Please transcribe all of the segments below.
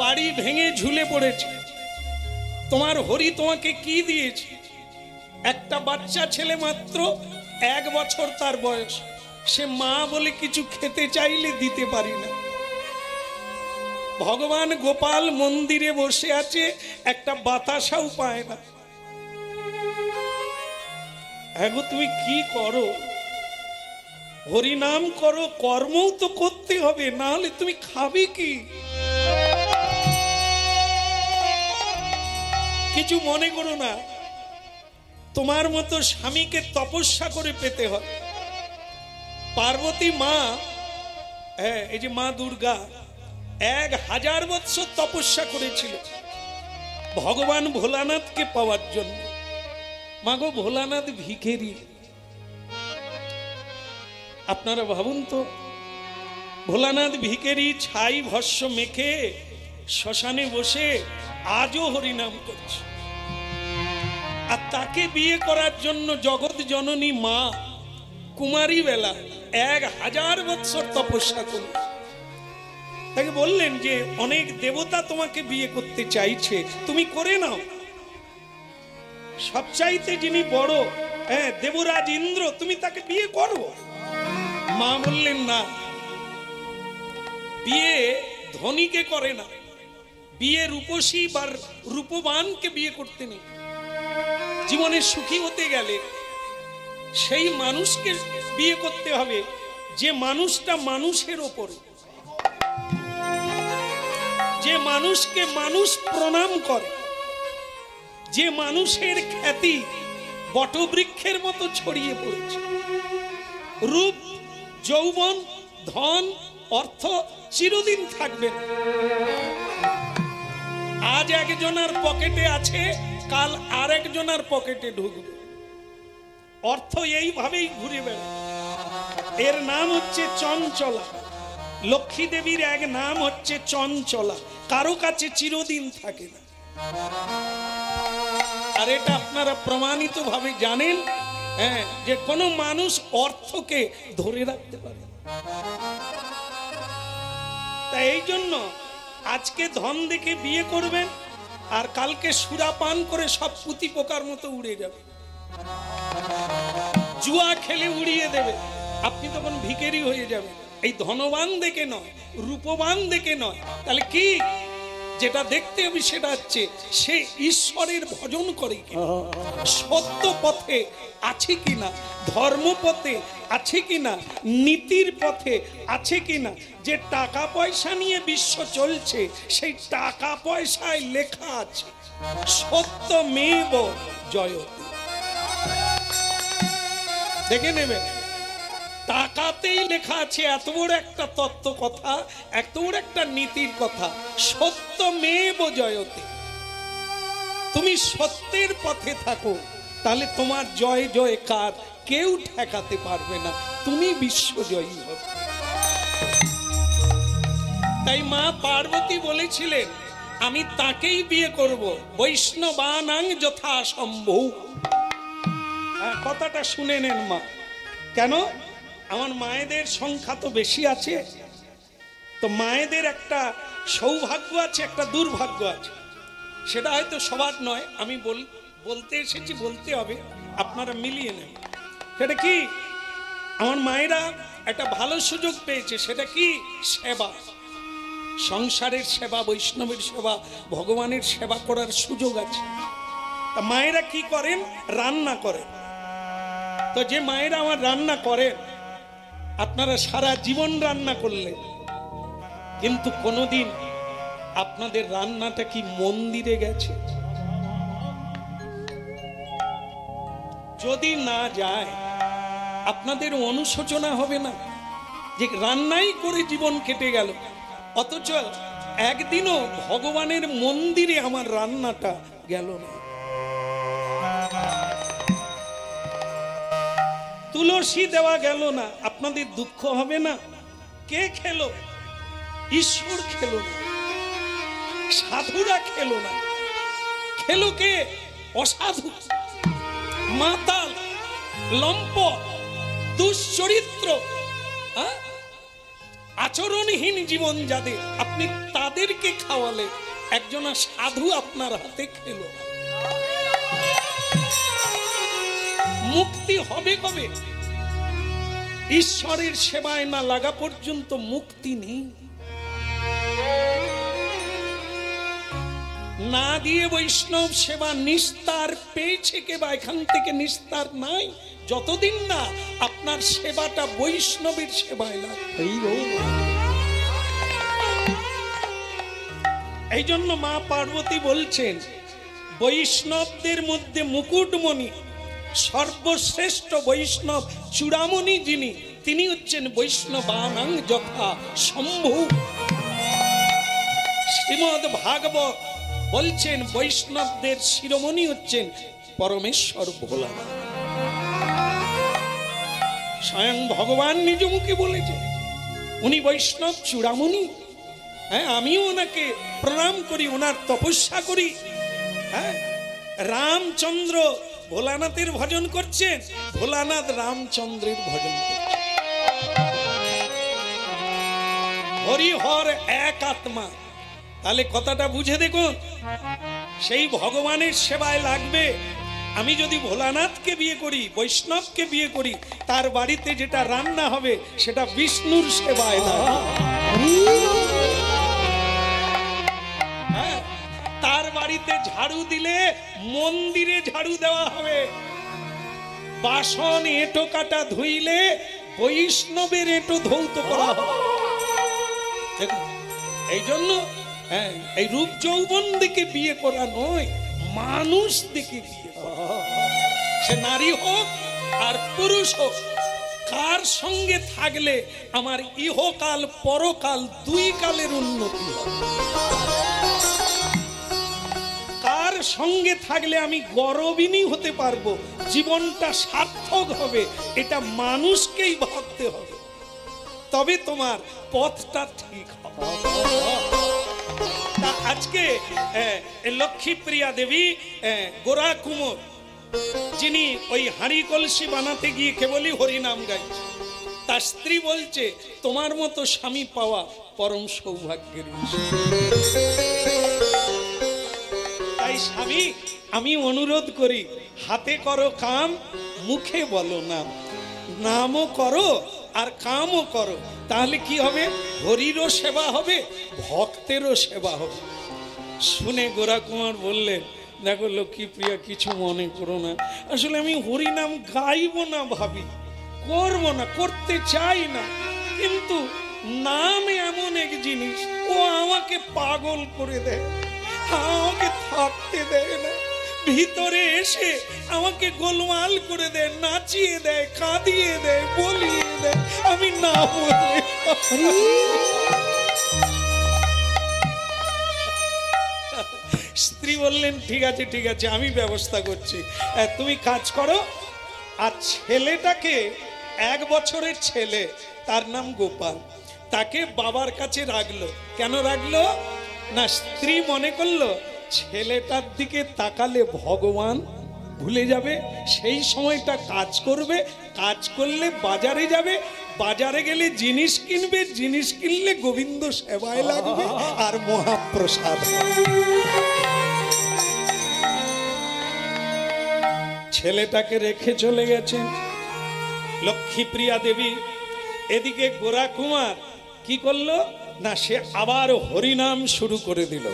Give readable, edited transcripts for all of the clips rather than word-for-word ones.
বাড়ি ভেঙে ঝুলে পড়েছে। তোমার হরি তোমাকে কি দিয়েছে? একটা বাচ্চা ছেলে, মাত্র 1 বছর তার বয়স। সে মা বলে কিছু খেতে চাইলে দিতে পারি না। ভগবান গোপাল মন্দিরে বসে আছে, একটা বাতাসাও পায় না। হ্যাঁ গো, তুমি কি করো? হরিনাম করো, কর্মও তো করতে হবে, না হলে তুমি খাবে কি? কিছু মনে করো না, তোমার মতো স্বামীকে তপস্যা করে পেতে হয়। পার্বতী মা, হ্যাঁ, এই যে মা দুর্গা 1000 বৎসর তপস্যা করেছিল ভগবান ভোলানাথকে পাওয়ার জন্য। মাগো, ভোলানাথ ভিখারি। আপনারা ভাবুন তো, ভোলানাথ ভিখারি ছাই ভস্য মেখে শ্মশানে বসে আজও হরিনাম করছে। আর তাকে বিয়ে করার জন্য জগৎ জননী মা কুমারী বেলা 1000 বৎসর তপস্যা করল। তাকে বললেন যে অনেক দেবতা তোমাকে বিয়ে করতে চাইছে, তুমি করে নাও। সবচাইতে যিনি বড়, হ্যাঁ, দেবরাজ ইন্দ্র, তুমি তাকে বিয়ে করো। মা বললেন না, বিয়ে ধনীকে করে না, বিয়ে রূপসী বা রূপবানকে বিয়ে করতে নেই। জীবনে সুখী হতে গেলে সেই মানুষকে বিয়ে করতে হবে যে মানুষটা মানুষের ওপরে, যে মানুষকে মানুষ প্রণাম করে, যে মানুষের খ্যাতি বটবৃক্ষের মতো ছড়িয়ে পড়েছে। রূপ, যৌবন, ধন, অর্থ চিরদিন থাকবে। আজ একজনের পকেটে আছে, কাল আর একজনের পকেটে ঢুকবে। অর্থ এইভাবেই ঘুরে বেড়ায়। এর নাম হচ্ছে চঞ্চলা। লক্ষ্মী দেবীর এক নাম হচ্ছে চঞ্চলা, কারো কাছে চিরদিন থাকে না। আর এটা আপনারা প্রমাণিত ভাবে জানেন, হ্যাঁ, যে কোনো মানুষ অর্থকে ধরে রাখতে পারে। তাই এই জন্য আজকে ধন দেখে বিয়ে করবেন, আর কালকে সুরাপান করে সব পুঁতি পোকার মতো উড়ে যাবে। জুয়া খেলে উড়িয়ে দেবে, আপনি তখন ভিখারি হয়ে যাবেন। এই ধনবান দেখে নয়, রূপবান দেখে নয়। তাহলে কি যেটা দেখতে হবে সেটা হচ্ছে সে ঈশ্বরের ভজন করে কিনা, সত্য পথে আছে কিনা, ধর্ম পথে আছে কিনা, নীতির পথে আছে কিনা। যে টাকা পয়সা নিয়ে বিশ্ব চলছে, সেই টাকা পয়সায় লেখা আছে সত্যমেব জয়তে। দেখে নেবে, টাকাতেই লেখা আছে এত বড় একটা তত্ত্ব কথা, এত বড় একটা নীতির কথা, সত্যমেব জয়তে। তুমি সত্যের পথে থাকো, তাহলে তোমার জয় জয়কার কেউ ঠেকাতে পারবে না, তুমি বিশ্বজয়ী হবে। তাই মা পার্বতী বলেছিলেন, আমি তাকেই বিয়ে করব, বৈষ্ণবানাং যথা সম্ভব। কথাটা শুনে নেন মা। কেন? আমার মায়েদের সংখ্যা তো বেশি আছে, তো মায়েদের একটা সৌভাগ্য আছে, একটা দুর্ভাগ্য আছে। সেটা হয়তো সবার নয়, আমি বলতে এসেছি, বলতে হবে, আপনারা মিলিয়ে নেন। সেটা কি? আমার মায়েরা একটা ভালো সুযোগ পেয়েছে। সেটা কি? সেবা, সংসারের সেবা, বৈষ্ণবের সেবা, ভগবানের সেবা করার সুযোগ আছে। তা মায়েরা কি করেন? রান্না করেন। তো যে মায়েরা আমার রান্না করেন, আপনারা সারা জীবন রান্না করলে কিন্তু কোনোদিন আপনাদের রান্নাটা কি মন্দিরে গেছে? যদি না যায়, আপনাদের অনুশোচনা হবে না যে রান্নাই করে জীবন কেটে গেল, অথচ একদিনও ভগবানের মন্দিরে আমার রান্নাটা গেল না। তুলসী দেওয়া গেল না, আপনাদের দুঃখ হবে না? কে খেলো? ঈশ্বর খেলো না, সাধুরা খেলো না। খেলো কে? অসাধু, মাতাল, লম্পট, দুশ্চরিত্র, আচরণহীন জীবন যাদের, আপনি তাদেরকে খাওয়ালে একজনা সাধু আপনার হাতে খেলো। মুক্তি হবে কবে? ঈশ্বরের সেবায় না লাগা পর্যন্ত মুক্তি নেই। না দিয়ে বৈষ্ণব সেবা নিস্তার পেয়েছে কে বা এখান থেকে নিস্তার নাই যতদিন না আপনার সেবাটা বৈষ্ণবের সেবায় লাগে। এই জন্য মা পার্বতী বলছেন বৈষ্ণবদের মধ্যে মুকুটমণি, সর্বশ্রেষ্ঠ বৈষ্ণব চূড়ামণি যিনি, তিনি হচ্ছেন বৈষ্ণবানাং যথা শম্ভু। শ্রীমদ্ ভাগবত বলছেন বৈষ্ণবদের শিরোমণি হচ্ছেন পরমেশ্বর ভোলানাথ। স্বয়ং ভগবান নিজ মুখে বলেছেন উনি বৈষ্ণব চূড়ামণি। হ্যাঁ, আমিও ওনাকে প্রণাম করি, ওনার তপস্যা করি। হ্যাঁ, রামচন্দ্র ভোলানাথের ভজন করছেন, ভোলানাথ রামচন্দ্রের ভজন করছেন। হরিহর এক আত্মা। তাহলে কথাটা বুঝে দেখুন, সেই ভগবানের সেবায় লাগবে। আমি যদি ভোলানাথকে বিয়ে করি, বৈষ্ণবকে বিয়ে করি, তার বাড়িতে যেটা রান্না হবে সেটা বিষ্ণুর সেবায় লাগবে। হ্যাঁ, তার বাড়িতে ঝাড়ু দিলে মন্দিরে ঝাড়ু দেওয়া হবে। বাসন এঁটো কাটা ধুইলে বৈষ্ণবের এঁটো ধৌত করা হবে। এই জন্য এই রূপ যৌবন দেখে বিয়ে করা নয়, মানুষ দেখে বিয়ে করা। সে নারী হোক আর পুরুষ হোক, কার সঙ্গে থাকলে আমার ইহকাল পরকাল দুই কালের উন্নতি হবে, কার সঙ্গে থাকলে আমি গরবিনী হতে পারবো, জীবনটা সার্থক হবে, এটা মানুষকেই ভাবতে হবে, তবে তোমার পথটা ঠিক হবে। আজকে লক্ষ্মীপ্রিয়া দেবী গোরা কুমোর, যিনি ওই হাঁড়ি কলসি বানাতে গিয়ে কেবলই হরিনাম গাইছে, তার স্ত্রী বলছে তোমার মতো স্বামী পাওয়া পরম সৌভাগ্যের বিষয়। তাই স্বামী, আমি অনুরোধ করি, হাতে করো কাম, মুখে বলো নাম। নামও করো আর কামও করো, তাহলে কি হবে? হরিরও সেবা হবে, ভক্তেরও সেবা হবে। শুনে গোরা কুমার বললেন, দেখো লক্ষ্মীপ্রিয়া, কিছু মনে করো না, আসলে আমি হরিনাম গাইবো না ভাবি, করবো না, করতে চাই না, কিন্তু নাম এমন এক জিনিস, ও আমাকে পাগল করে দেয়, আমাকে থাকতে দেয় না, ভিতরে এসে আমাকে গোলমাল করে দেয়, নাচিয়ে দেয়, কাঁদিয়ে দেয়, বলিয়ে দেয়, আমি না বলে। স্ত্রী বললেন ঠিক আছে ঠিক আছে, আমি ব্যবস্থা করছি, তুমি কাজ করো। আর ছেলেটাকে, 1 বছরের ছেলে, তার নাম গোপাল, তাকে বাবার কাছে রাখলো। কেন রাখলো না? স্ত্রী মনে করলো ছেলেটার দিকে তাকালে ভগবান ভুলে যাবে, সেই সময়টা কাজ করবে, কাজ করলে বাজারে যাবে, বাজারে গেলে জিনিস কিনবে, জিনিস কিনলে গোবিন্দ সেবায় লাগবে আর মহাপ্রসাদ। ছেলেটাকে রেখে চলে গেছেন লক্ষ্মীপ্রিয়া দেবী। এদিকে গোরা কুমার কি করলো না, সে আবার হরিনাম শুরু করে দিল।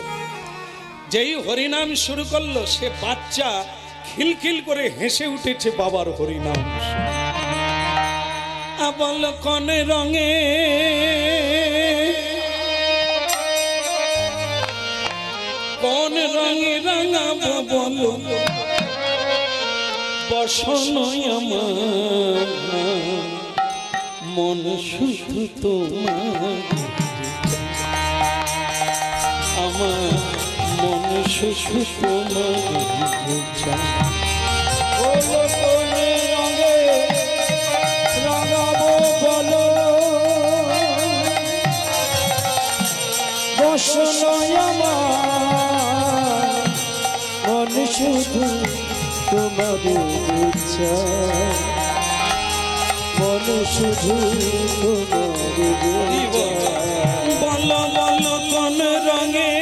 যেই হরিনাম শুরু করলো, সে বাচ্চা খিলখিল করে হেসে উঠেছে বাবার হরিনাম। বল কনে রঙে কোন রঙে রাঙাবো বলো, বসন আমার মন শুধু তোমার, আমার মন শুধু তোমার। রাঙাবো বলো বসন আমার মন শুধু তোমার ইচ্ছা। মন শুধু বলো বলো কোন রঙে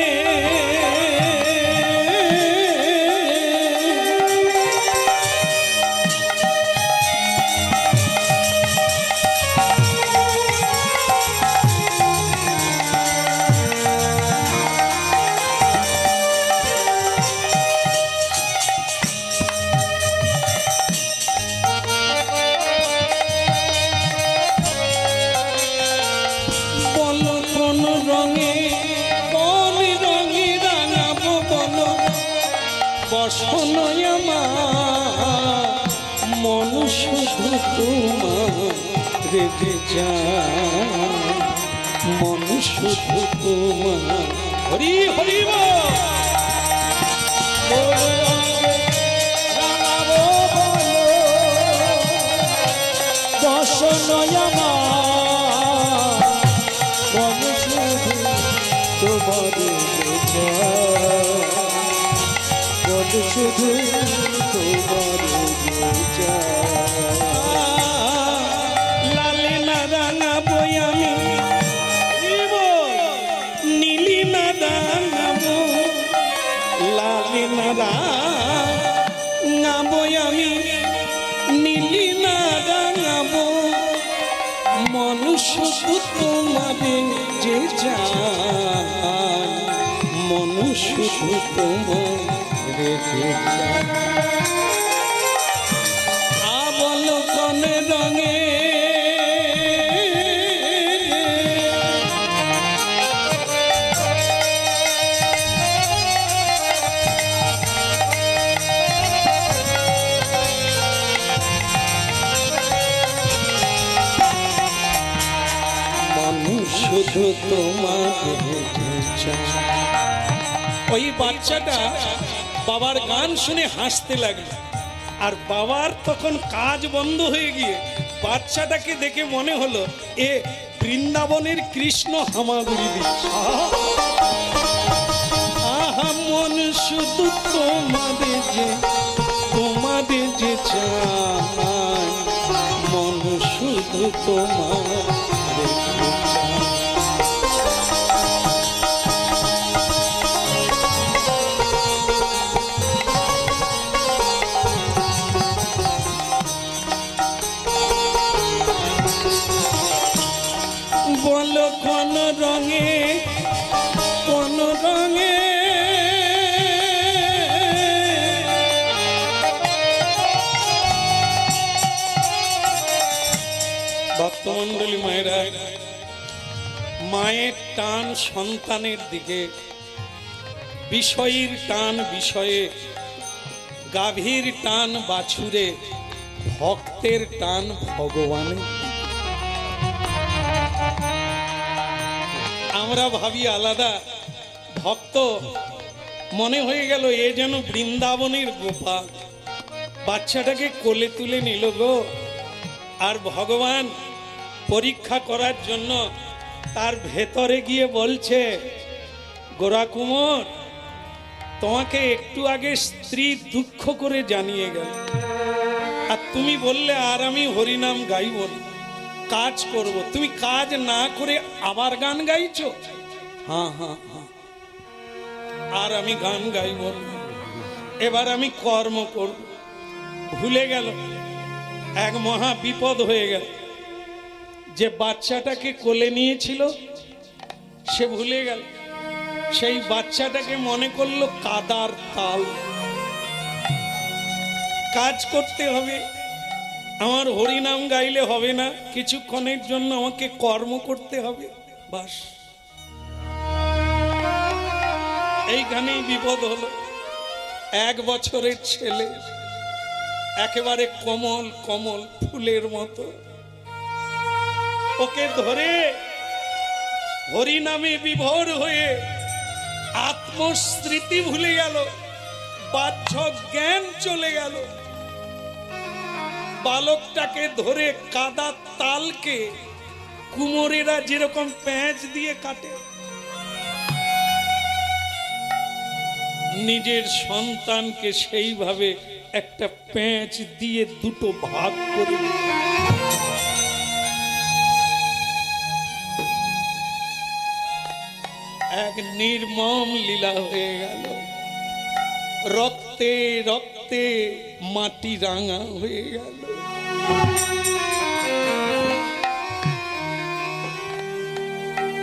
বসনয় আমার মন শুধু তোমার রেখে যায় মন শুধু তোমার হরি হরি বসনয় আমার মন শুধু তোমার রেখে যায় শুধু তোমার লালে না রাঙাবই আমি নীলি না রাঙাবো লালে না রাঙাবই আমি নীলি না রাঙাবো মনুষ্য তোমারে যে যায় মনুষ্য তোমার বল কোন রঙে মানুষ শুধু তোমার ওই বাচ্চাটা বাবার গান শুনে হাসতে লাগলো আর বাবার তখন কাজ বন্ধ হয়ে গিয়ে বাচ্চাটাকে দেখে মনে হলো এ বৃন্দাবনের কৃষ্ণ হামাগুড়ি দিচ্ছে আহা মন শুধু তোমাদের যে চাই মন শুধু তোমার বলো কোন রঙে ভক্তমণ্ডলী মায়েরা মায়ের টান সন্তানের দিকে বিষয়ের টান বিষয়ে গাভীর টান বাছুরে ভক্তের টান ভগবানের আমরা ভাবি আলাদা ভক্ত মনে হয়ে গেল এ যেন বৃন্দাবনের গোপাল বাচ্চাটাকে কোলে তুলে নিল গো আর ভগবান পরীক্ষা করার জন্য তার ভেতরে গিয়ে বলছে গোরা কুমার তোমাকে একটু আগে স্ত্রী দুঃখ করে জানিয়ে গেল আর তুমি বললে আর আমি হরিনাম গাইব না কাজ করব তুমি কাজ না করে আবার গান গাইছো হ্যাঁ হ্যাঁ হ্যাঁ আর আমি গান গাইব না এবার আমি কর্ম করব ভুলে গেল এক মহা বিপদ হয়ে গেল যে বাচ্চাটাকে কোলে নিয়েছিল সে ভুলে গেল সেই বাচ্চাটাকে মনে করলো কাদার তাল কাজ করতে হবে আমার হরিনাম গাইলে হবে না কিছুক্ষণের জন্য আমাকে কর্ম করতে হবে বাস এইখানেই বিপদ হলো 1 বছরের ছেলে একেবারে কোমল কোমল ফুলের মতো ওকে ধরে হরিনামে বিভোর হয়ে আত্মস্মৃতি ভুলে গেল বাহ্য জ্ঞান চলে গেল বালকটাকে ধরে কাদা তালকে কুমোরেরা যেরকম প্যাঁচ দিয়ে কাটে নিজের সন্তানকে সেইভাবে একটা প্যাঁচ দিয়ে দুটো ভাগ করে এক নির্মম লীলা হয়ে গেল। রক্তে রক্তে মাটি রাঙা হয়ে গেল।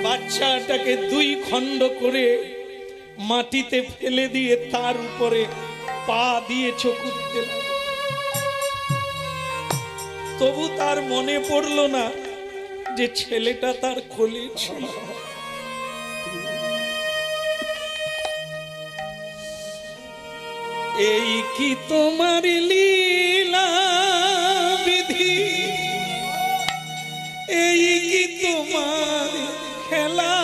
বাচ্চাটাকে দুই খণ্ড করে মাটিতে ফেলে দিয়ে তার উপরে পা দিয়ে চকুতে লাগলো। তবু তার মনে পড়লো না যে ছেলেটা তার কোলে ছিল। এই কি তোমার লীলা বিধি, এই কি তোমার খেলা,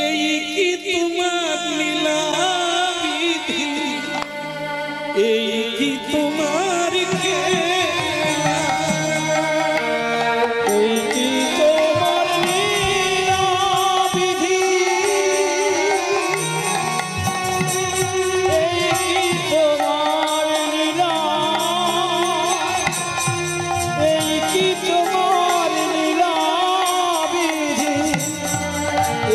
এই কি তোমার লীলা বিধি, এই কি তোমার খেলা, এই কি তোমার লীলা বিধি, এই কি তোমার লীলা, এই কি তোমার লীলা বিধি,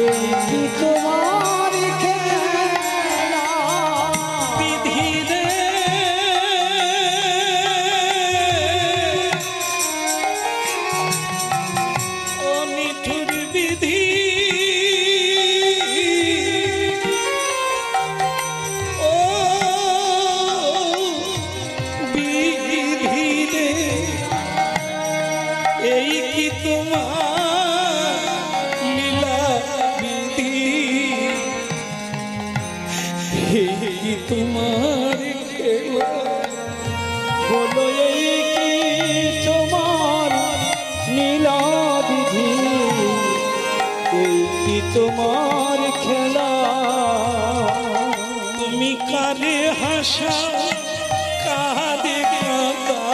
এই কি তোমার খেলা বিধি রে। ও নিঠুর বিধি, ও বিধি রে, এই কি তোমার লীলা বিধি, এই কি তোমার খেলা। বলো এই কি তোমার লীলা বিধি, এই কি তোমার খেলা। তুমি কারে হাসা কারে কাঁদা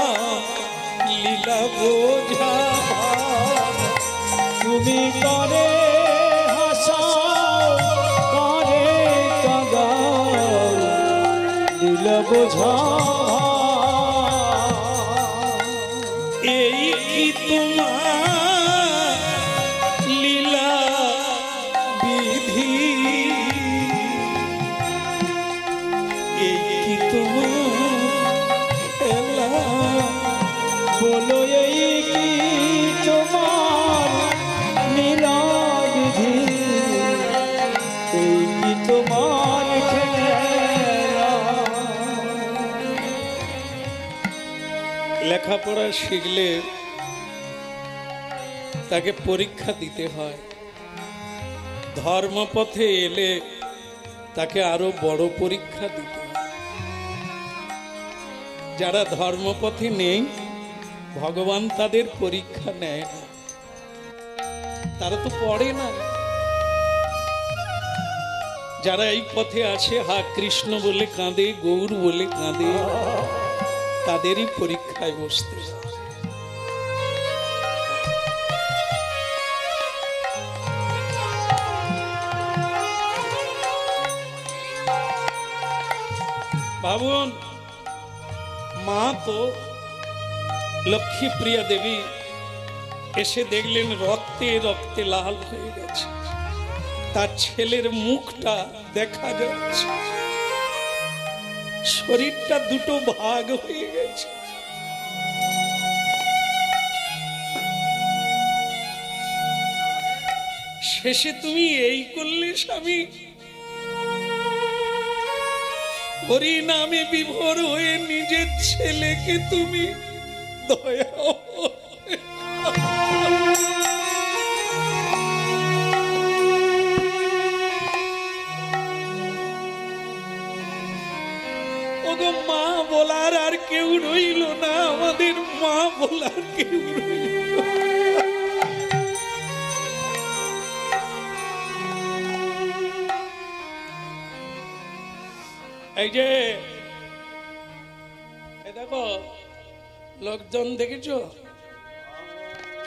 লীলা বোঝা, তুমি করে হাসাও করে কাঁদাও লীলা বোঝা। এই কি তোমার লীলা বিধি, এই কি তোমার খেলা। বলো এই কি তোমার লীলা বিধি, এই কি তোমার খেলা। লেখাপড়া শিখলে তাকে পরীক্ষা দিতে হয়, ধর্মপথে এলে তাকে আরো বড় পরীক্ষা দিতে হয়। যারা ধর্মপথে নেই ভগবান তাদের পরীক্ষা নেয় না, তারা তো পড়ে না। যারা এই পথে আছে হা কৃষ্ণ বলে কাঁদে, গৌর বলে কাঁদে, তাদেরই পরীক্ষায় বসতে হয়। ভাবুন, মা তো লক্ষ্মীপ্রিয়া দেবী এসে দেখলেন রক্তে রক্তে লাল হয়ে গেছে, তার ছেলের মুখটা দেখা যাচ্ছে, শরীরটা দুটো ভাগ হয়ে গেছে। শেষে তুমি এই করলে স্বামী, হরি নামে বিভোর হয়ে নিজের ছেলেকে তুমি দয়া ওগো মা বলার আর কেউ রইল না, আমাদের মা বলার কেউ রইল না। এই যে দেখো লোকজন দেখেছো,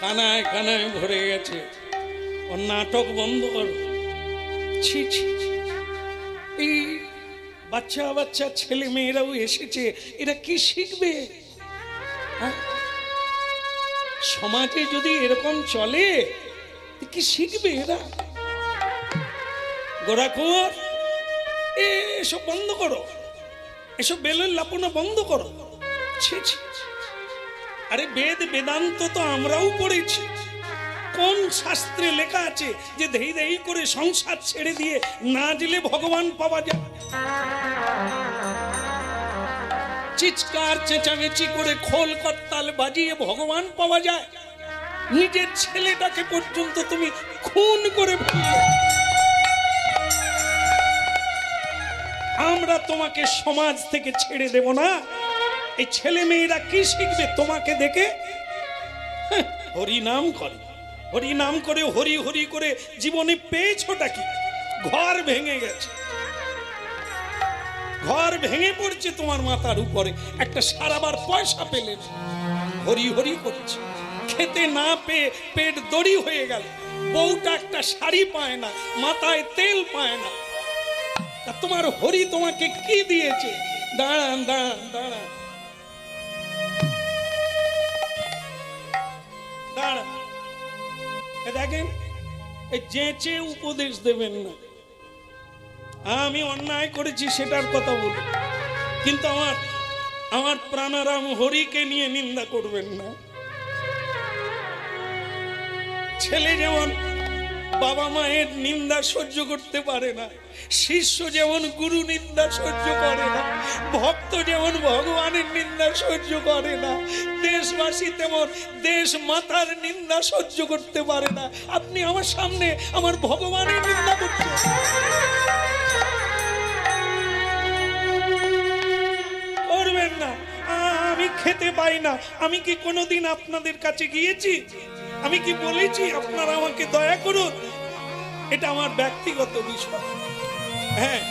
কানায় কানায় ভরে গেছে, ওর নাটক বন্ধ করো। ছি ছি, এই বাচ্চা বাচ্চা ছেলে মেয়েরাও এসেছে, এরা কি শিখবে? সমাজে যদি এরকম চলে কি শিখবে এরা? গোরা কুঁয়ার এসব বন্ধ করো, এসব বেলের লাপনা বন্ধ করো। ছি ছি, আরে বেদ বেদান্ত তো আমরাও পড়েছি। কোন শাস্ত্রে লেখা আছে যে ধেই ধেই করে সংসার ছেড়ে দিয়ে না দিলে ভগবান পাওয়া যায়? চিৎকার চেঁচামেচি করে খোল করতাল বাজিয়ে ভগবান পাওয়া যায়? নিজের ছেলেটাকে পর্যন্ত তুমি খুন করে ফেললে। আমরা তোমাকে সমাজ থেকে ছেড়ে দেব না। এই ছেলে মেয়েরা কি শিখবে তোমাকে দেখে? হরি নাম করে, হরি নাম করে, হরি হরি করে জীবনে পেয়েছোটা কি? ঘর ভেঙে গেছে, ঘর ভেঙে পড়ছে তোমার মাথার উপরে। একটা সারাবার পয়সা পেলে হরি হরি করছে, খেতে না পেয়ে পেট দড়ি হয়ে গেল। বউটা একটা শাড়ি পায় না, মাথায় তেল পায় না। তোমার হরি তোমাকে কি দিয়েছে? দাঁড়ান দাঁড়ান দাঁড়ান দাঁড়ান, দেখেন, এই যেচে উপদেশ দেবেন না। আমি অন্যায় করেছি সেটার কথা বলি, কিন্তু আমার প্রাণারাম হরিকে নিয়ে নিন্দা করবেন না। ছেলে যেমন বাবা মায়ের নিন্দা সহ্য করতে পারে না, শিষ্য যেমন গুরু নিন্দা সহ্য করে না, ভক্ত যেমন ভগবানের নিন্দা সহ্য করে না, দেশবাসী তেমন দেশ মাতার নিন্দা সহ্য করতে পারে না। আপনি আমার সামনে আমার ভগবানের নিন্দা করছেন। করবেন না। আমি খেতে পাই না, আমি কি কোনোদিন আপনাদের কাছে গিয়েছি? আমি কি বলেছি আপনারা আমাকে দয়া করুন? এটা আমার ব্যক্তিগত বিষয়। হ্যাঁ,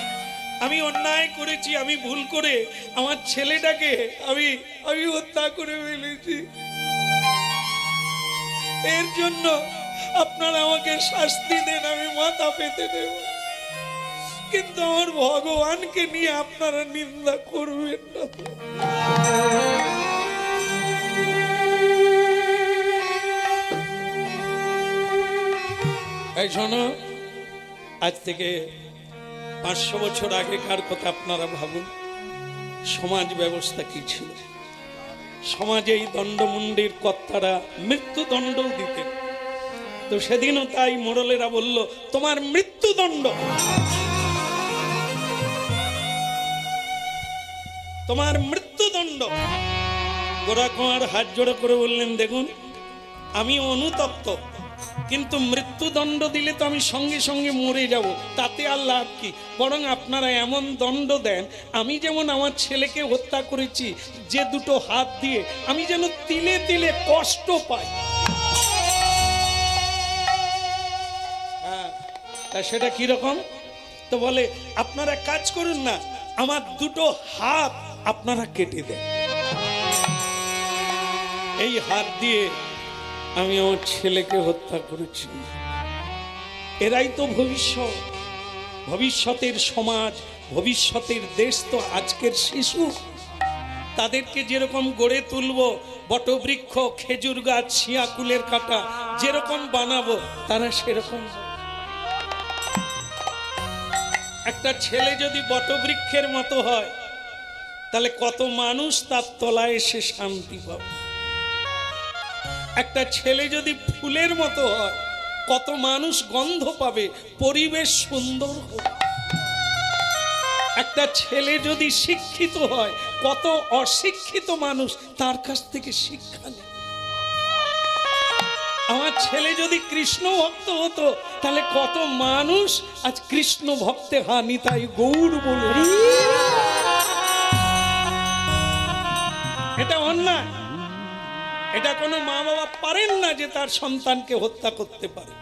আমি অন্যায় করেছি, আমি ভুল করে আমার ছেলেটাকে আমি হত্যা করে ফেলেছি। এর জন্য আপনারা আমাকে শাস্তি দেন, আমি মাথা পেতে দেব, কিন্তু আমার ভগবানকে নিয়ে আপনারা নিন্দা করবেন না। এই শোনো, আজ থেকে 500 বছর আগেকার কথা আপনারা ভাবুন। সমাজ ব্যবস্থা কি ছিল? সমাজে এই দণ্ডমুণ্ডির কর্তারা মৃত্যুদণ্ড দিতেন। তো সেদিনও তাই মোড়লেরা বলল, তোমার মৃত্যুদণ্ড, তোমার মৃত্যুদণ্ড। গোরা কুঁয়ার হাত জোড়া করে বললেন, দেখুন আমি অনুতপ্ত, কিন্তু মৃত্যুদণ্ড দিলে তো আমি সঙ্গে সঙ্গে মরে যাব, তাতে আর লাভ কি? বরং আপনারা এমন দণ্ড দেন, আমি যেমন আমার ছেলেকে হত্যা করেছি যে দুটো হাত দিয়ে, আমি যেন তিলে তিলে কষ্ট পাই। হ্যাঁ, তা সেটা কিরকম? তো বলে, আপনারা কাজ করুন না, আমার দুটো হাত আপনারা কেটে দেন। এই হাত দিয়ে আমি আমার ছেলেকে হত্যা করেছি। এরাই তো ভবিষ্যৎ, ভবিষ্যতের সমাজ, ভবিষ্যতের দেশ তো আজকের শিশু। তাদেরকে যেরকম গড়ে তুলবো, বটবৃক্ষ, খেজুর গাছ, শিয়াকুলের কাঁটা যেরকম বানাবো, তারা সেরকম। একটা ছেলে যদি বটবৃক্ষের মতো হয়, তাহলে কত মানুষ তার তলায় এসে শান্তি পাবে। একটা ছেলে যদি ফুলের মতো হয়, কত মানুষ গন্ধ পাবে, পরিবেশ সুন্দর হবে। একটা ছেলে যদি শিক্ষিত হয়, কত অশিক্ষিত মানুষ তার কাছ থেকে শিক্ষা নেবে। আমার ছেলে যদি কৃষ্ণ ভক্ত হতো, তাহলে কত মানুষ আজ কৃষ্ণ ভক্তে হানি তাই গৌর বলে। এটা অন্যায়। এটা কোনো মা বাবা পারেন না যে তার সন্তানকে হত্যা করতে পারে।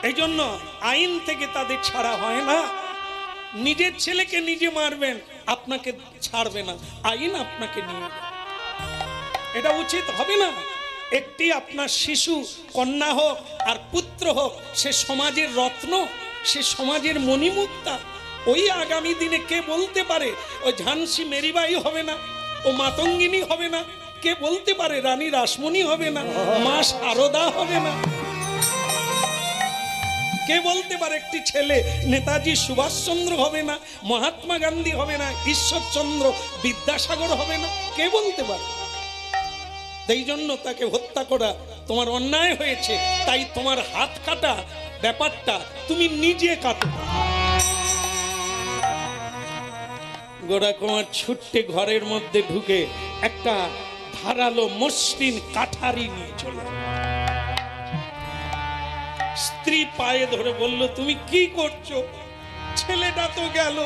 এই জন্য আইন থেকে তাদের ছাড়া হয় না। নিজের ছেলেকে নিজে মারবেন, আপনাকে ছাড়বে না, আইন আপনাকে নিয়ে যাবে। এটা উচিত হবে না। একটি আপনার শিশু, কন্যা হোক আর পুত্র হোক, সে সমাজের রত্ন, সে সমাজের মণিমুক্তা। ওই আগামী দিনে কে বলতে পারে ও ঝান্সি মেরিবাই হবে না, ও মাতঙ্গিনী হবে না? কে বলতে পারে রানী রাসমণি হবে না, মা শারদা হবে না? কে বলতে পারে একটি ছেলে নেতাজি সুভাষচন্দ্র হবে না, মহাত্মা গান্ধী হবে না, ঈশ্বরচন্দ্র বিদ্যাসাগর হবে না? কে বলতে পারে? এই জন্য তাকে হত্যা করা তোমার অন্যায় হয়েছে, তাই তোমার হাত কাটা ব্যাপারটা তুমি নিজে কাটো। গোরা কুমার ছুট্টে ঘরের মধ্যে ঢুকে একটা ধারালো মসৃণ কাঠারি নিয়ে চলে। স্ত্রী পায়ে ধরে বলল, তুমি কি করছো? ছেলেটা তো গেল,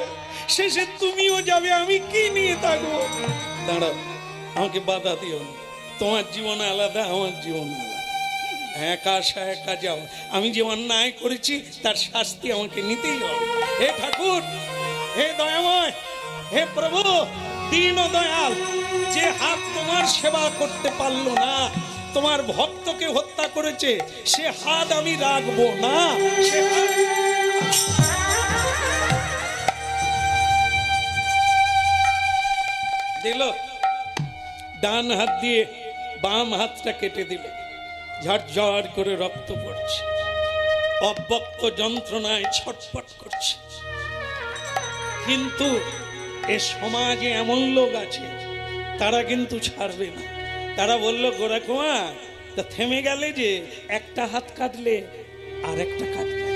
শেষে তুমিও যাবে, আমি কি নিয়ে থাকবো? দাঁড়াও, আমাকে বাধা দিও না। তোমার জীবন আলাদা, আমার জীবন আলাদা। একা আসা একা যাও। আমি যে অন্যায় করেছি তার শাস্তি আমাকে নিতেই হবে। হে ঠাকুর, হে দয়াময়, হে প্রভু দীন দয়াল, যে হাত তোমার সেবা করতে পারলো না, তোমার ভক্তকে হত্যা করেছে, সে হাত আমি রাখবো না। সে দিল, ডান হাত দিয়ে বাম হাতটা কেটে দিল। ঝরঝর করে রক্ত পড়ছে, অব্যক্ত যন্ত্রণায় ছটফট করছে। কিন্তু এ সমাজে এমন লোক আছে, তারা কিন্তু ছাড়বে না। তারা বলল, গোরা কুমার, তা থেমে গেলে যে, একটা হাত কাটলে আর একটা কাটবে।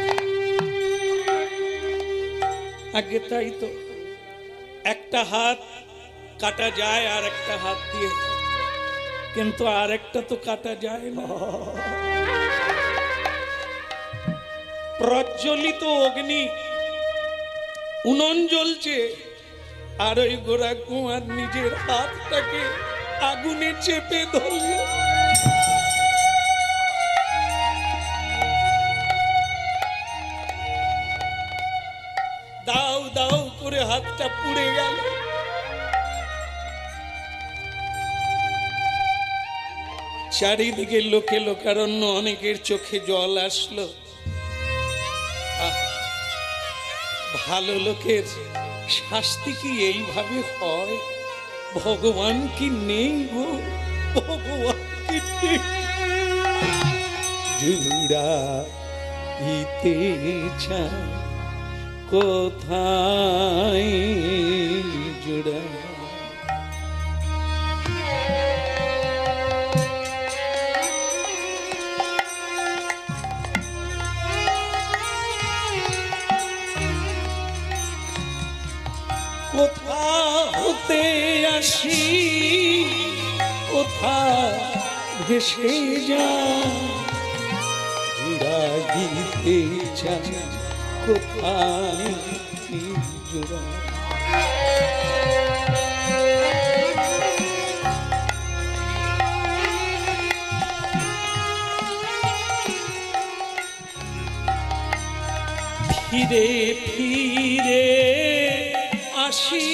আগে তাই তো, একটা হাত কাটা যায় আর একটা হাত দিয়ে, কিন্তু আর একটা তো কাটা যায় না। প্রজ্বলিত অগ্নি, উনুন জ্বলছে, আর ওই গোরা কুমার নিজের হাতটাকে আগুনে চেপে ধরল। দাও দাও করে হাতটা পুড়ে গেল। চারিদিকে লোকে লোকারণ্য, অনেকের চোখে জল আসলো। ভালো লোকের শাস্তি কি এইভাবে হয়? ভগবান কি নেই গো? ভগবান কি নেই? জুড়াইতে চায় কোথায় জুড়া, কোথা হতে আসি কোথা ভেসে যা, জুড়াইতে চায় কোথায় জোড়া। ফিরে ফিরে আসি,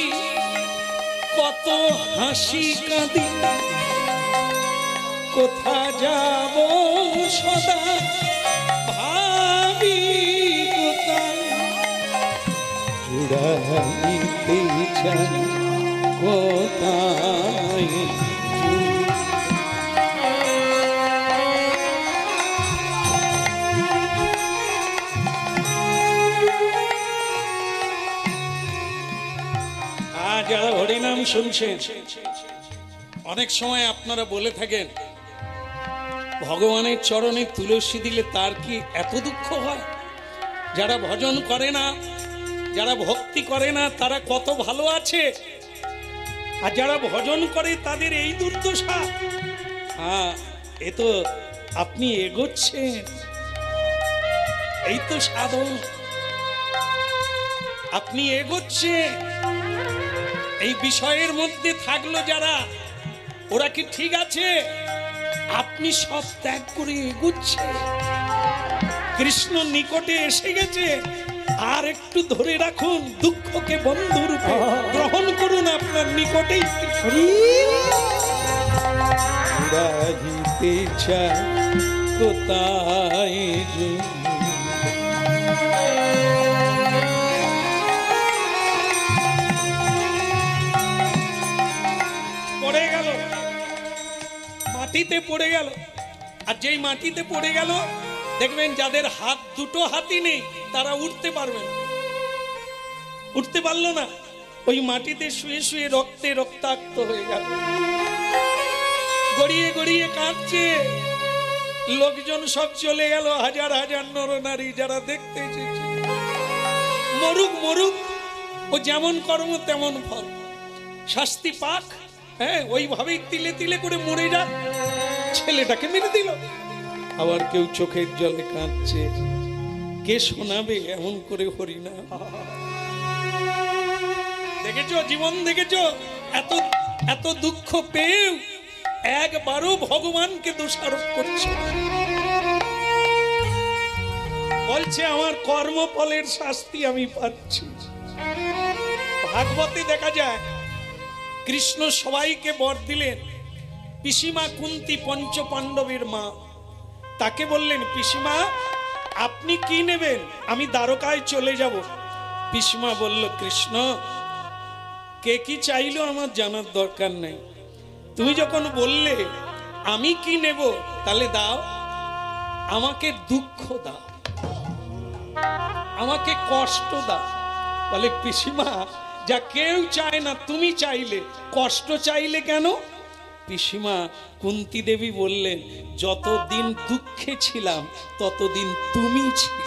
কত হাসি কাঁদি, কোথা যাব সদা ভাবি কোথায়, জুড়াইতে চাই কোথায়। যারা হরিনাম শুনছেন, অনেক সময় আপনারা বলে থাকেন, ভগবানের চরণে তুলসী দিলে তার কি এত দুঃখ হয়? যারা ভজন করে না, যারা ভক্তি করে না, তারা কত ভালো আছে, আর যারা ভজন করে তাদের এই দুর্দশা। হ্যাঁ, এ তো আপনি এগোচ্ছেন, এই তো সাধন, আপনি এগোচ্ছেন। এই বিষয়ের মধ্যে থাকলো যারা, ওরা কি ঠিক আছে? আপনি সব ত্যাগ করে এগুচ্ছেন, কৃষ্ণ নিকটে এসে গেছে। আর একটু ধরে রাখুন, দুঃখকে বন্ধু রূপে গ্রহণ করুন আপনার নিকটেই। কোথায় পড়ে গেল, মাটিতে পড়ে গেল। আর যেই মাটিতে পড়ে গেল, দেখবেন যাদের হাত দুটো হাতই নেই তারা উঠতে পারবে না, উঠতে পারলো না, ওই মাটিতে শুয়ে শুয়ে রক্তে রক্তাক্ত হয়ে গেল, গড়িয়ে গড়িয়ে কাঁদছে। লোকজন সব চলে গেল, হাজার হাজার নরনারী যারা দেখতে এসেছে। মরুক মরুক, ও যেমন কর্ম তেমন ফল, শাস্তি পাক। হ্যাঁ, ওইভাবেই তিলে তিলে করে মরে যাক। ছেলেটাকে মেরে দিল। আবার কেউ চোখের জলে কাঁদছে, কে শোনাবে এমন করে হরিনাম? দেখেছো জীবন, দেখেছো এত এত দুঃখ পেয়েও একবারও ভগবানকে দোষারোপ করছে, বলছে আমার কর্মফলের শাস্তি আমি পাচ্ছি। ভাগবতে দেখা যায় কৃষ্ণ সবাইকে বর দিলেন। পিসিমা কুন্তি পঞ্চ পাণ্ডবের মা, তাকে বললেন পিসিমা আপনি কি নেবেন, আমি দ্বারকায় চলে যাব। পিসিমা বলল কৃষ্ণ কে কি চাইলো আমার জানার দরকার নেই, তুমি যখন বললে আমি কি নেব তাহলে দাও, আমাকে দুঃখ দাও, আমাকে কষ্ট দাও। বলে পিসিমা যা কেউ চায় না তুমি চাইলে, কষ্ট চাইলে কেন? পিসিমা কুন্তি দেবী বললেন যতদিন দুঃখে ছিলাম ততদিন তুমি ছিলে,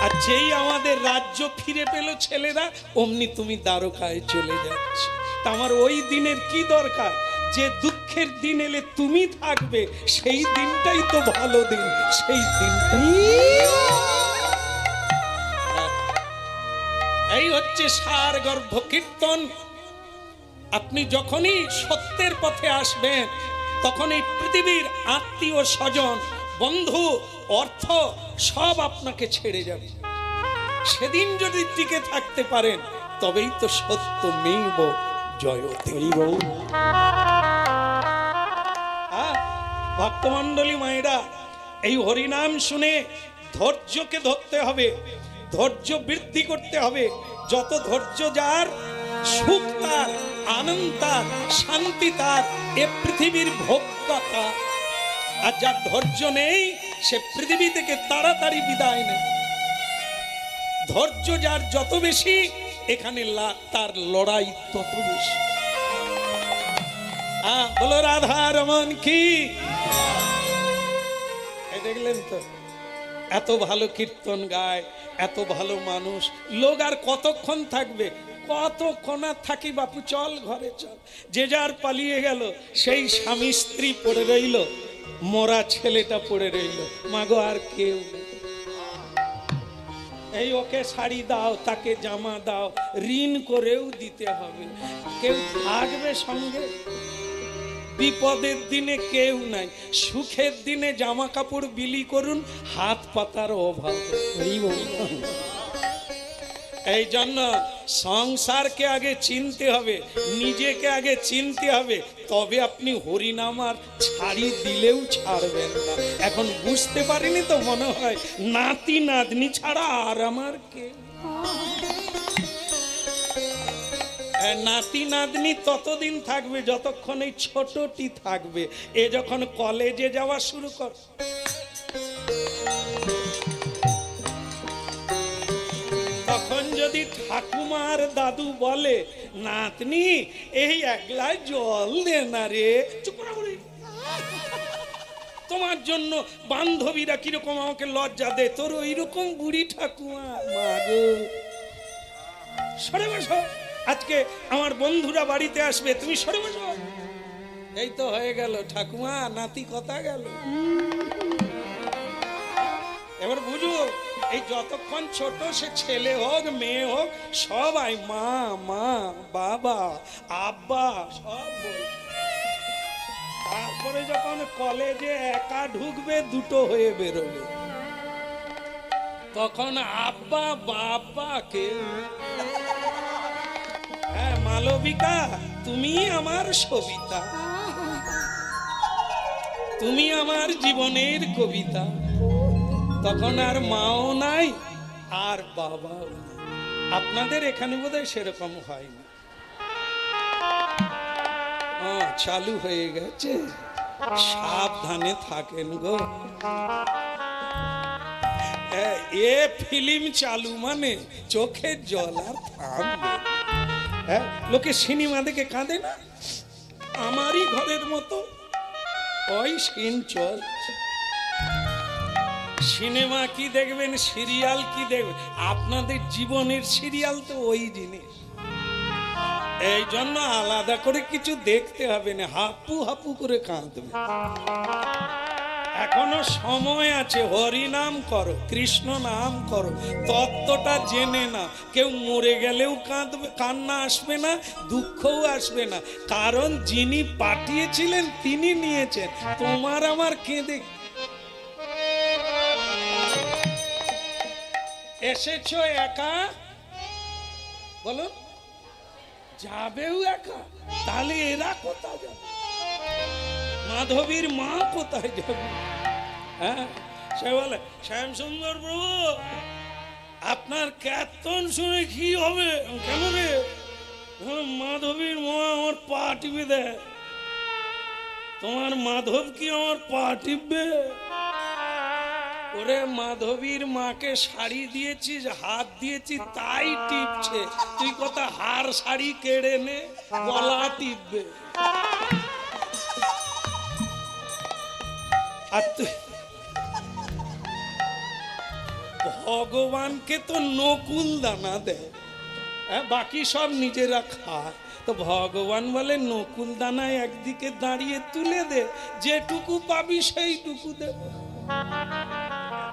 আর যেই আমাদের রাজ্য ফিরে পেল ছেলেরা অমনি তুমি দ্বারকায় চলে যাচ্ছ। তা আমার ওই দিনের কি দরকার? যে দুঃখের দিন এলে তুমি থাকবে, সেই দিনটাই তো ভালো দিন, সেই দিনটাই। এই হচ্ছে সার গর্ভ কীর্তন। আপনি যখনই সত্যের পথে আসবেন তখন এই পৃথিবীর আত্মীয় স্বজন বন্ধু অর্থ সব আপনাকে ছেড়ে যাবে। সেদিন যদি টিকে থাকতে পারেন তবেই তো সত্য মেইব জয়তে। ভক্তমণ্ডলী মায়েরা, এই হরিনাম শুনে ধৈর্যকে ধরতে হবে, ধৈর্য বৃদ্ধি করতে হবে। যত ধৈর্য যার, সুখ তার, আনন্দ তার, শান্তি তার, এ পৃথিবীর ভোগ্যতা। আর যার ধৈর্য নেই সে পৃথিবী থেকে তাড়াতাড়ি বিদায় নেয়। ধৈর্য যার যত বেশি, এখানে তার লড়াই তত বেশি। বলো রাধা রমন কি। দেখলেন তো এত ভালো কীর্তন গায়, এত ভালো মানুষ, লোক আর কতক্ষণ থাকবে? কতক্ষণ আর থাকি বাপু, চল ঘরে চল। যে যার পালিয়ে গেল, সেই স্বামী স্ত্রী পড়ে রইল, মরা ছেলেটা পড়ে রইল, মাগো আর কেউ নেই। এই ওকে শাড়ি দাও, তাকে জামা দাও, ঋণ করেও দিতে হবে, কেউ থাকবে সঙ্গে? বিপদের দিনে কেউ নাই, সুখের দিনে জামা কাপড় বিলি করুন, হাত পাতার অভাব। এই জন্য সংসারকে আগে চিনতে হবে, নিজেকে আগে চিনতে হবে, তবে আপনি হরিনাম আর ছাড়ি দিলেও ছাড়বেন না। এখন বুঝতে পারিনি তো মনে হয় নাতি নাতনি ছাড়া আর আমার কে। নাতি নাতনি ততদিন থাকবে যতক্ষণ এই ছোটটি থাকবে। এ যখন কলেজে যাওয়া শুরু কর, তখন যদি ঠাকুমার দাদু বলে নাতনি এই এক গ্লাস জল দে না রে, চুপ করে বলি, তোমার জন্য বান্ধবীরা কিরকম আমাকে লজ্জা দে, তোর ওইরকম বুড়ি ঠাকুমা। মা গো সরে বসো, আজকে আমার বন্ধুরা বাড়িতে আসবে, তুমি সরে বসো। এই তো হয়ে গেল ঠাকুমা নাতি কথা গেল। এবার বুঝো, এই যতক্ষণ ছোট, সে ছেলে হোক মেয়ে হোক, সবাই মা মা, বাবা আব্বা সব বল। তারপরে যখন কলেজে একা ঢুকবে, দুটো হয়ে বেরোবে, তখন আব্বা বাবা কে। হ্যাঁ মালবিকা, তুমি আমার সবিতা, তুমি আমার জীবনের কবিতা। তখন আর মাও নাই আর বাবাও নাই। আপনাদের এখানে বোধহয় সেরকম হয় না। চালু হয়ে গেছে। সাবধানে থাকেন গো। এ ফিল্ম চালু মানে চোখের জল আর থামবে। লোকে সিনেমা দেখে কাঁদে না, আমারই ঘরের মতো ওই সিন চলছে। সিনেমা কি দেখবেন, সিরিয়াল কি দেখবেন, আপনাদের জীবনের সিরিয়াল তো ওই জিনিস। এই জন্য আলাদা করে কিছু দেখতে হবে না, হাপু হাপু করে কাঁদবে। এখনো সময় আছে, হরি নাম করো, কৃষ্ণ নাম করো, তত্ত্বটা জেনে না। কেউ মরে গেলেও কাঁদবে, কান্না আসবে না, দুঃখও আসবে না, কারণ যিনি পাঠিয়েছিলেন তিনি নিয়েছেন। তোমার আমার কেঁদে এসেছো একা, বলো যাবেও একা, তাহলে এরা কোথায় যাবে? মাধবীর মা কোথায় যাবে? হ্যাঁ, সে বলে শ্যামসুন্দর প্রভু আপনার কীর্তন শুনে কি হবে? কেন রে? মাধবীর মা আমার পা টিপে দেয়। তোমার মাধব কি আমার পা টিপবে? ওরে মাধবীর মাকে শাড়ি দিয়েছিস, হাত দিয়েছি, তাই টিপছে। তুই কথা হার শাড়ি কেড়ে নে, গলা টিপবে। আর তুই ভগবানকে তো নকুল দানা দেয়, বাকি সব নিজেরা খায়। তো ভগবান বলে নকুল দানায় একদিকে দাঁড়িয়ে তুলে দে, যেটুকু পাবি সেইটুকু দেব।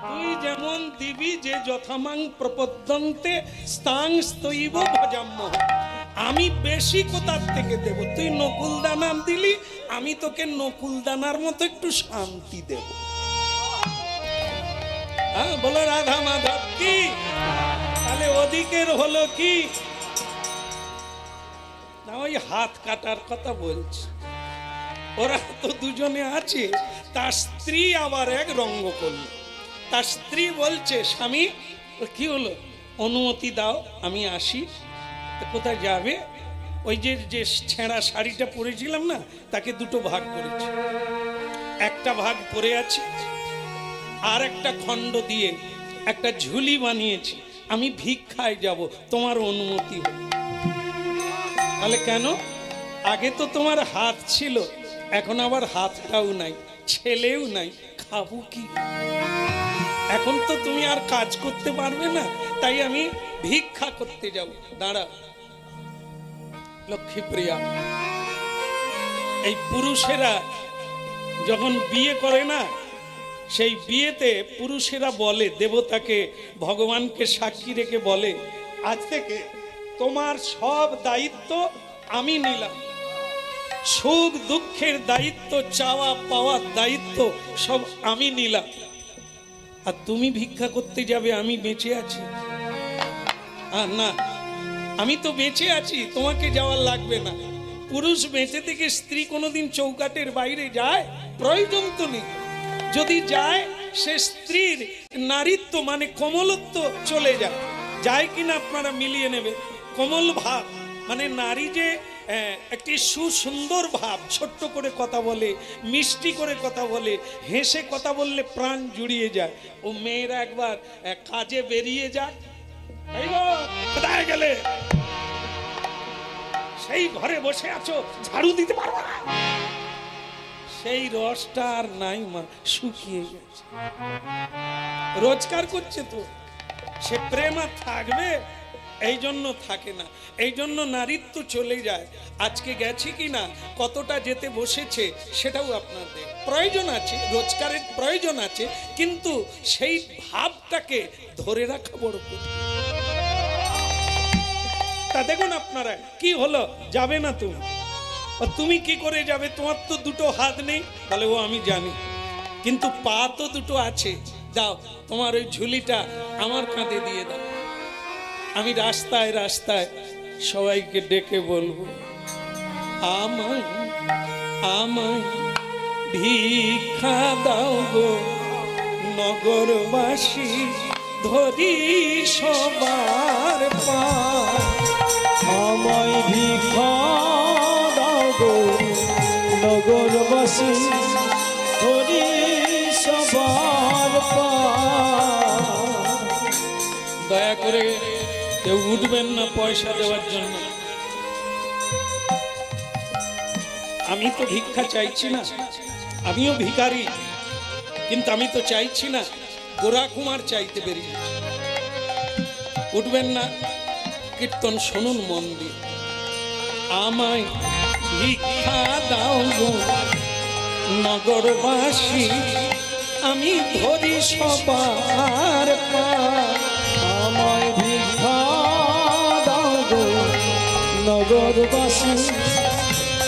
তুই যেমন দিবি, যে যথামাং প্রপদ্যন্তে স্তাং স্তৈব ভজাম্যহ। আমি বেশি কোথার থেকে দেব? তুই নকুল দানা দিলি, আমি তোকে নকুল দানার মতো একটু শান্তি দেব। হ্যাঁ, বলো রাধা মাধব কি? তাহলে ওদিকের হলো কি না, ওই হাত কাটার কথা বলছে। ওরা তো দুজনে আছে, তার স্ত্রী আবার এক রঙ্গ করলো। তার স্ত্রী বলছে স্বামী কি হলো, অনুমতি দাও আমি আসি। কোথায় যাবে? ওই যে যে ছেঁড়া শাড়িটা পরেছিলাম না, তাকে দুটো ভাগ করেছি, একটা ভাগ পরে আছে, আর একটা খণ্ড দিয়ে একটা ঝুলি বানিয়েছি, আমি ভিক্ষায় যাব, তোমার অনুমতি হবে? তাহলে কেন? আগে তো তোমার হাত ছিল, এখন আবার হাতটাও নাই, ছেলেও নাই, খাবো কি? এখন তো তুমি আর কাজ করতে পারবে না, তাই আমি ভিক্ষা করতে যাব। দাঁড়া লক্ষ্মীপ্রিয়া, এই পুরুষেরা যখন বিয়ে করে না, সেই বিয়েতে পুরুষেরা বলে, দেবতাকে ভগবানকে সাক্ষী রেখে বলে, আজ থেকে তোমার সব দায়িত্ব আমি নিলাম, সুখ দুঃখের দায়িত্ব, চাওয়া পাওয়ার দায়িত্ব সব আমি নিলাম। আর তুমি ভিক্ষা করতে যাবে, আমি বেঁচে আছি? আর না, আমি তো বেঁচে আছি, তোমাকে যাওয়ার লাগবে না। পুরুষ বেঁচে থেকে স্ত্রী কোনোদিন চৌকাটের বাইরে যায়? প্রয়োজন তো নেই। যদি যায়, সে স্ত্রীর নারীত্ব মানে কমলত্ব চলে যায়। যায় কিনা আপনারা মিলিয়ে নেবে। কোমল ভাব মানে নারী যে একটি সুসুন্দর ভাব, ছোট্ট করে কথা বলে, মিষ্টি করে কথা বলে, হেসে কথা বললে প্রাণ জুড়িয়ে যায়। ও মেয়েরা একবার কাজে বেরিয়ে যায়, কোথায় গেলে? সেই ঘরে বসে আছো, ঝাড়ু দিতে পারবো না। সেই রসটা আর নাই মা, শুকিয়ে গেছে। রোজগার করছে তো, সে প্রেম আর থাকবে? এই জন্য থাকে না, এই জন্য নারীত্ব চলে যায়। আজকে গেছে কি না, কতটা যেতে বসেছে, সেটাও আপনাদের প্রয়োজন আছে, রোজগারের প্রয়োজন আছে, কিন্তু সেই ভাবটাকে ধরে রাখা বড় কঠিন। তা দেখুন আপনারা কি হলো, যাবে না তুমি? তুমি কি করে যাবে? তোমার তো দুটো হাত নেই। বলে ও আমি জানি, কিন্তু পা তো দুটো আছে। দাও তোমার ওই ঝুলিটা আমার কাঁধে দিয়ে দাও, আমি রাস্তায় রাস্তায় সবাইকে ডেকে বলবো, আমায় আমায় ভিক্ষা দাও গো নগরবাসী, ধরি সবার পা। আমায় ভিক্ষা দাও গো নগরবাসী, বাসি ধরি সবার পার। দয়া করে কেউ উঠবেন না পয়সা দেওয়ার জন্য। আমি তো ভিক্ষা চাইছি না, আমিও ভিখারি, কিন্তু আমি তো চাইছি না, গোরা কুমার চাইতে বেরিয়েছি। উঠবেন না, কীর্তন শুনুন মন দিয়ে। আমায় ভিক্ষা দাও গো নগরবাসী, আমি ধরি সবার পার। আমায় ভিক্ষা দাও গো নগরবাসী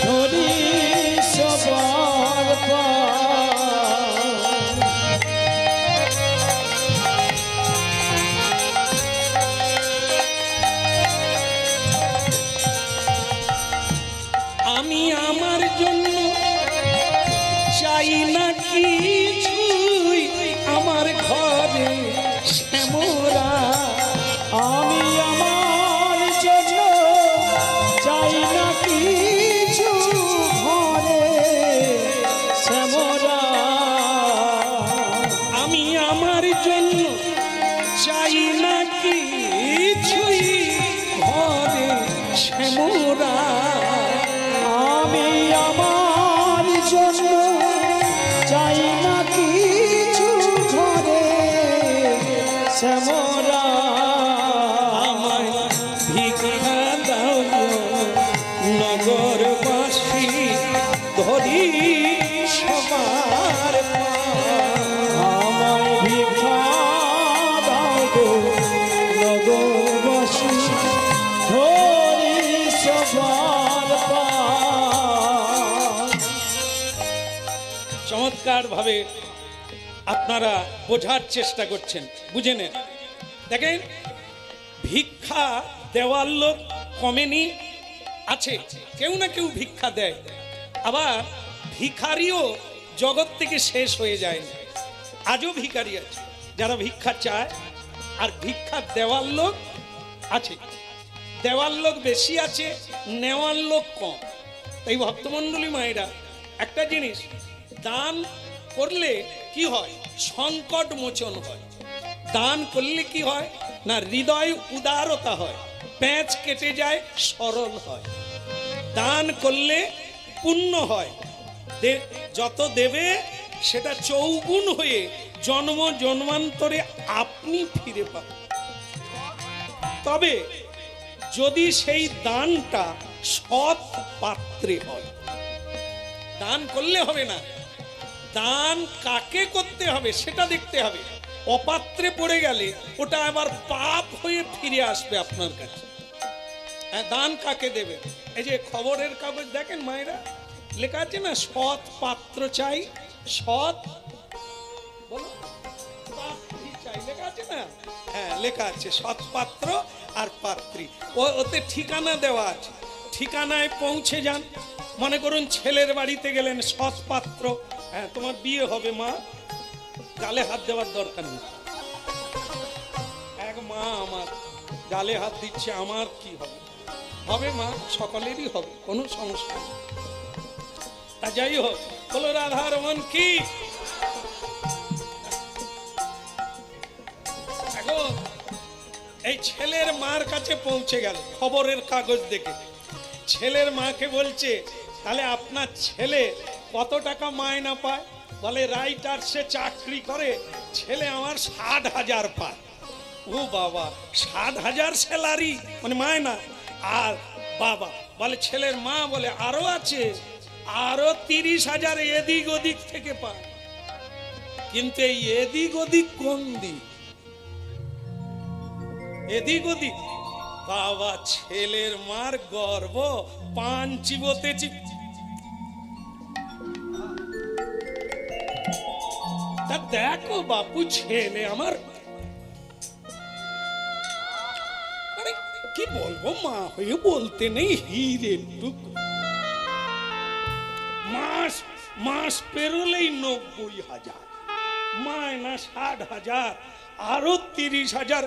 ধরি সবার পার। আমি আমার জন্য চাই না কিছুই, আমার ঘরে শ্যামরা। আমি আমার জন্য চাই না কিছু, ঘরে শ্যামরা। আমি আমার জন্য চাই না কিছুই, ঘরে শ্যামরা। আমি আমার জন্য চাই না কিছু, ঘরে শ্যামরা। আমায় ভিক্ষা দাও নগরবাসী, ধরি সবার পার। আমায় ভিক্ষা দাও গো নগরবাসী ধরি সবার পার। চমৎকার ভাবে আপনারা বোঝার চেষ্টা করছেন, বুঝে নেন। দেখেন, ভিক্ষা দেওয়ার লোক কমেনি, আছে, কেউ না কেউ ভিক্ষা দেয়। আবার ভিখারিও জগৎ থেকে শেষ হয়ে যায় না, আজও ভিখারি আছে যারা ভিক্ষা চায়, আর ভিক্ষা দেওয়ার লোক আছে। দেওয়ার লোক বেশি আছে, নেওয়ার লোক কম। তাই ভক্তমণ্ডলী মায়েরা, একটা জিনিস, দান করলে কি হয়? সংকট মোচন হয়। দান করলে কি হয় না, হৃদয় উদারতা হয়, পেঁচ কেটে যায়, সরল হয়। দান করলে পুণ্য হয়, যত দেবে সেটা চৌগুণ হয়ে জন্ম জন্মান্তরে আপনি ফিরে পাবেন। তবে যদি সেই দানটা সৎ পাত্রে হয়, দান করলে হবে না, দান কাকে করতে হবে সেটা দেখতে হবে। অপাত্রে পড়ে গেলে ওটা আবার পাপ হয়ে ফিরে আসবে আপনার কাছে। দান কাকে দেবে? এই যে খবরের কাগজ দেখেন মায়েরা, লেখা আছে না, সৎ পাত্র চাই, সৎ বলো পাত্রী চাই, লেখা আছে না? হ্যাঁ, লেখা আছে সৎ পাত্র আর পাত্রী। ওতে ঠিকানা দেওয়া আছে, ঠিকানায় পৌঁছে যান। মনে করুন ছেলের বাড়িতে গেলেন, সৎ পাত্র, হ্যাঁ তোমার বিয়ে হবে মা, গালে হাত দেওয়ার দরকার নেই। এক মা আমার গালে হাত দিচ্ছে, আমার কি হবে? হবে মা, সকলেরই হবে, কোনো সমস্যা নেই। তা যাই হোক, বলো রাধারমন কি। এখন এই ছেলের মার কাছে পৌঁছে গেল, খবরের কাগজ দেখে ছেলের মাকে বলছে, তাহলে আপনার ছেলে কত টাকা মায়না পায়? বলে রাইটার্সে চাকরি করে, ছেলে আমার 60,000 পায়। ও বাবা, 60,000 স্যালারি মানে মায়না? আর বাবা বলে, ছেলের মা বলে আরো আছে, আরো 30,000 এদিক ওদিক থেকে পায়। কিন্তু এই এদিক ওদিক কোন দিক? এদিক ওদিক বাবা, ছেলের মার গর্ব, পান চিবোতেছি। তা দেখো বাপু, ছেলে আমার, আরে কি বলবো, মা হয়ে বলতে নেই, হিরের টুকরো। মাস মাস পেরোলেই 90,000, মায়না 60,000, আরো 30,000।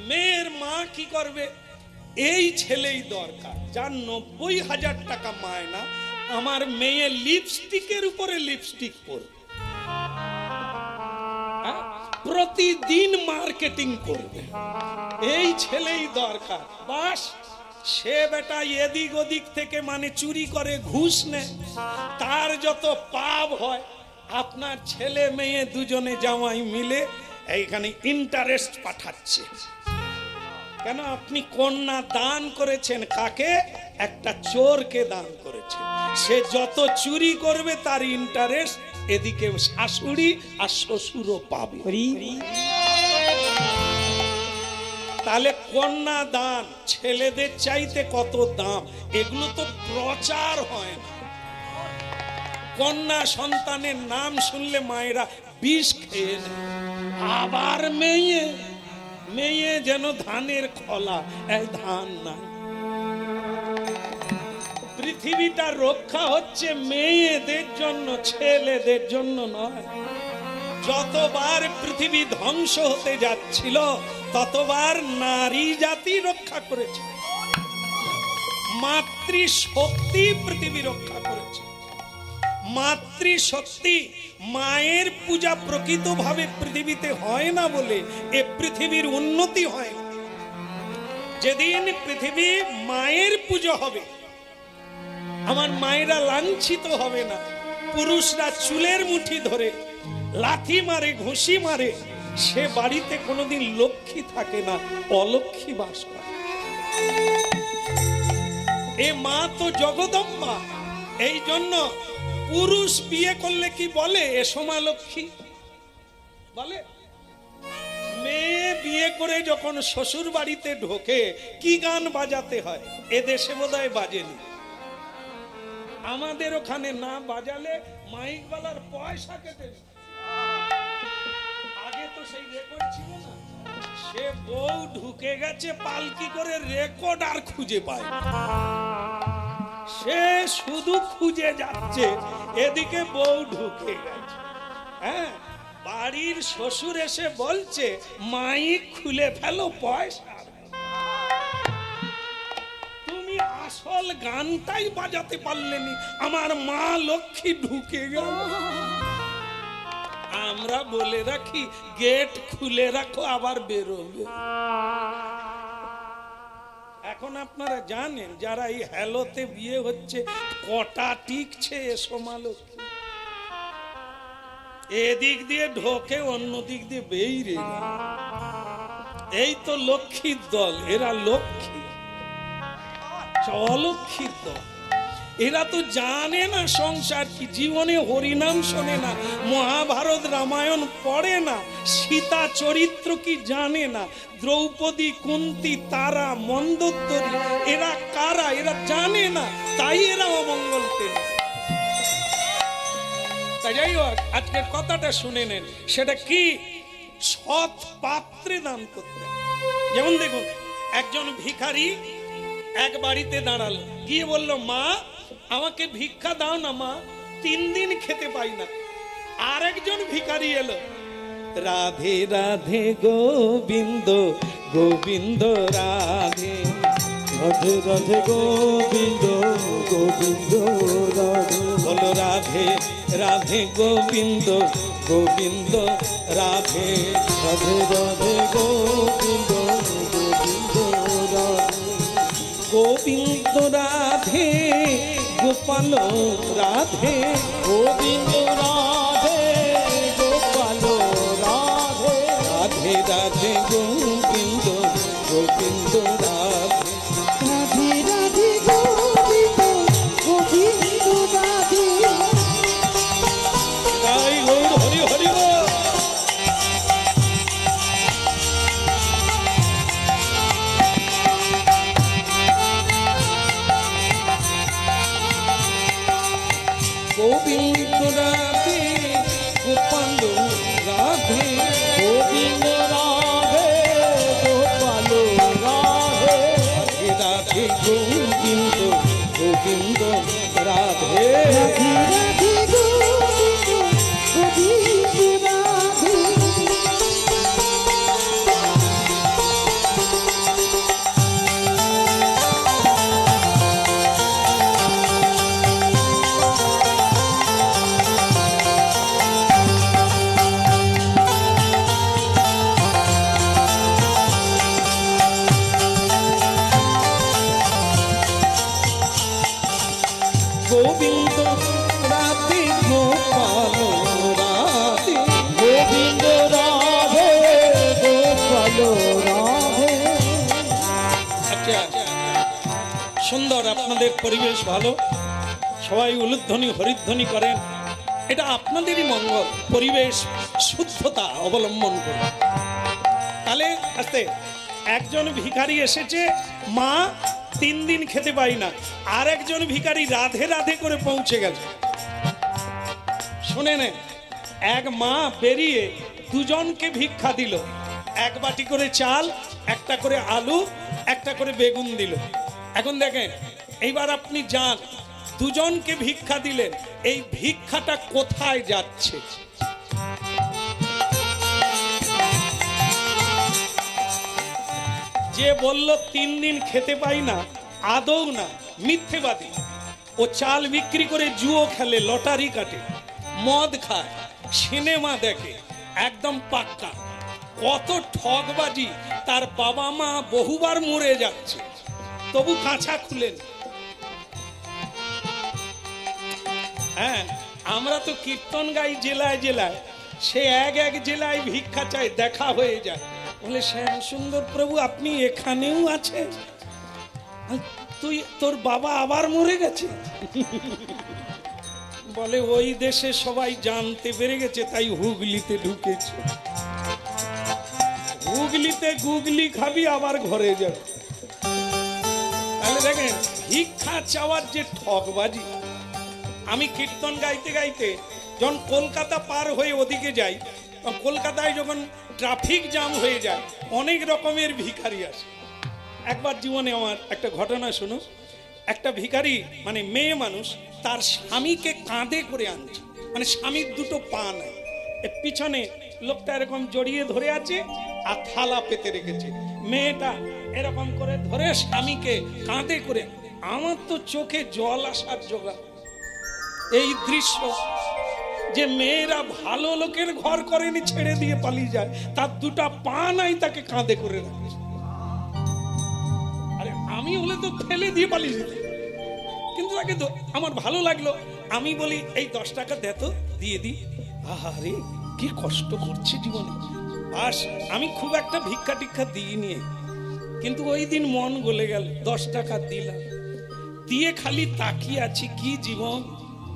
মেয়ের মা কি করবে? এই ছেলেই দরকার যার 90,000 টাকা মায়না, আমার মেয়ে লিপস্টিকের উপরে লিপস্টিক পরবে, প্রতিদিন মার্কেটিং করবে, এই ছেলেই দরকার। বাস সে বেটা এদিক ওদিক থেকে মানে চুরি করে ঘুষ নেয়, তার যত পাপ হয়, আপনার ছেলে মেয়ে দুজনে জামাই মিলে এইখানে ইন্টারেস্ট পাঠাচ্ছে। কেন? আপনি কন্যা দান করেছেন কাকে? একটা চোরকে দান করেছেন। সে যত চুরি করবে তার ইন্টারেস্ট এদিকে শাশুড়ি আর শ্বশুরও পাবে। তাহলে কন্যা দান ছেলেদের চাইতে কত দাম, এগুলো তো প্রচার হয় না। কন্যা সন্তানের নাম শুনলে মায়েরা বিষ খেয়ে নেয়। আবার মেয়ে, মেয়ে যেন ধানের খলা, এই ধান নাই। পৃথিবীটা রক্ষা হচ্ছে মেয়েদের জন্য, ছেলেদের জন্য নয়। যতবার পৃথিবী ধ্বংস হতে যাচ্ছিল ততবার নারী জাতি রক্ষা করেছে, মাতৃশক্তি পৃথিবী রক্ষা করেছে। মাতৃশক্তি, মায়ের পূজা প্রকৃতভাবে পৃথিবীতে হয় না বলে এ পৃথিবীর উন্নতি হয় না। যেদিন পৃথিবী মায়ের পুজো হবে, আমার মায়েরা লাঞ্ছিত হবে না, পুরুষরা চুলের মুঠি ধরে লাথি মারে, ঘুষি মারে, সে বাড়িতে কোনোদিন লক্ষ্মী থাকে না, অলক্ষ্মী বাস করে। এ মা তো জগদম্বা। এই জন্য পুরুষ বিয়ে করলে কি বলে? এসো মা লক্ষ্মী বলে। মেয়ে বিয়ে করে যখন শ্বশুর বাড়িতে ঢোকে কি গান বাজাতে হয়? এ দেশে বোধহয় বাজেনি, আমাদের ওখানে না বাজালে মাইকওয়ালার পয়সা কেটে। আগে তো সেই রেকর্ড ছিল না। সে বউ ঢুকে গেছে পালকি করে, রেকর্ড আর খুঁজে পায়, সে শুধু খুঁজে যাচ্ছে, এদিকে বউ ঢুকে গেছে। হ্যাঁ, বাড়ির শ্বশুর এসে বলছে মাইক খুলে ফেলো, পয়সা। তুমি আসল গানটাই বাজাতে পারলেনি, আমার মা লক্ষ্মী ঢুকে গেল। আমরা বলে রাখি গেট খুলে রাখো, আবার বেরোবে। এখন আপনারা জানেন যারা এই হ্যালোতে বিয়ে হচ্ছে কটা টিকছে? এসো মা লক্ষ্মী, এদিক দিয়ে ঢোকে, অন্য দিক দিয়ে বেরিয়ে। এই তো লক্ষ্মীর দল, এরা লক্ষ্মী, অলক্ষ্মীর দল। এরা তো জানে না সংসার কি, জীবনে হরিনাম শোনে না, মহাভারত রামায়ণ পড়ে না, সীতা চরিত্র কি জানে না, দ্রৌপদী, কুন্তি, তারা, মন্দোদরী এরা কারা এরা জানে না, তাই এরা অমঙ্গল তেল। তাই যাই হোক, আজকের কথাটা শুনে নেন। সেটা কি? সৎ পাত্রে দান করতে। যেমন দেখুন, একজন ভিখারি এক বাড়িতে দাঁড়ালো, গিয়ে বলল, মা আমাকে ভিক্ষা দাও না মা, 3 দিন খেতে পাই না। আরেকজন ভিখারি এলো, রাধে রাধে গোবিন্দ গোবিন্দ রাধে, রাধে রাধে গোবিন্দ গোবিন্দ রাধে। বলো রাধে রাধে গোবিন্দ গোবিন্দ রাধে, রাধে রাধে গোবিন্দ গোবিন্দ রাধে। গোবিন্দ রাধে গোপাল রাধে, গোবিন্দ রাধে গোপাল রাধে। রাধে রাধে গোবিন্দ গোবিন্দ রাধে। রাধে রাধে গোবিন্দ গোবিন্দ রাধে। গাই গৌর হরি হরি বল। গোবিন্দ রাধে গোপাল রাধে, গোবিন্দ রাধে গোপাল রাধে। রাধে রাধে গোবিন্দ গোবিন্দ রাধে। রাধে রাধে গোবিন্দ গোবিন্দ রাধে। সুন্দর, আপনাদের পরিবেশ ভালো, সবাই উলুধ্বনি হরিধ্বনি করেন, এটা আপনাদেরই মঙ্গল। পরিবেশ শুদ্ধতা অবলম্বন করুন। তাহলে আস্তে একজন ভিখারি এসেছে, মা 3 দিন খেতে পাই না, আর একজন ভিখারি রাধে রাধে করে পৌঁছে গেল। শুনে নেন, এক মা বেরিয়ে দুজনকে ভিক্ষা দিল, 1 বাটি করে চাল, একটা করে আলু, একটা করে বেগুন দিল। এখন দেখেন, এইবার আপনি যান, দুজনকে ভিক্ষা দিলেন, এই ভিক্ষাটা কোথায় যাচ্ছে? যে বলল 3 দিন খেতে পাই না, আদৌ না, মিথ্যেবাদী। ও চাল বিক্রি করে জুয়ো খেলে, লটারি কাটে, মদ খায়, সিনেমা দেখে, একদম পাক্কা। কত ঠকবাজি, তার বাবা মা বহুবার মরে যাচ্ছে, তবু কাঁচা খুলেন। হ্যাঁ, আমরা তো কীর্তন গাই জেলায় জেলায়, সে এক জেলায় ভিক্ষা চাই, দেখা হয়ে যায়, বলে শ্যাম সুন্দর প্রভু আপনি এখানেও আছেন, তোর বাবা আবার মরে গেছে। বলে ওই দেশে সবাই জানতে পেরে গেছে, তাই হুগলিতে ঢুকেছে। হুগলিতে গুগলি খাবি, আবার ঘরে যাবে। তাহলে দেখেন, ভিক্ষা চাওয়ার যে ঠকবাজি। আমি কীর্তন গাইতে গাইতে যখন কলকাতা পার হয়ে ওদিকে যাই, কলকাতায় যখন ট্রাফিক জ্যাম হয়ে যায়, অনেক রকমের ভিখারি আসে। একবার জীবনে আমার একটা ঘটনা শুনো। একটা ভিখারি, মানে মেয়ে মানুষ, তার স্বামীকে কাঁধে করে আনছে, মানে স্বামীর দুটো পা নাই, পিছনে লোকটা এরকম জড়িয়ে ধরে আছে আর থালা পেতে রেখেছে, মেয়েটা এরকম করে ধরে স্বামীকে কাঁধে করে। আমার তো চোখে জল আসার জোগাড়। এই দৃশ্য, যে মেয়েরা ভালো লোকের ঘর করেনি, ছেড়ে দিয়ে পালিয়ে যায়, তার দুটা পা নাই, তাকে কাঁধে করে রাখছে। আরে আমি হলে তো ফেলে দিয়ে পালিয়ে যেত, কিন্তু তাকে তো আমার ভালো লাগলো। আমি বলি এই 10 টাকা দে তো, দিয়ে দিই। আরে কি কষ্ট করছে জীবনে। বাস, আমি খুব একটা ভিক্ষা টিক্ষা দিইনি, কিন্তু ওই দিন মন গলে গেল, 10 টাকা দিলাম, দিয়ে খালি তাকিয়ে আছি, কি জীবন,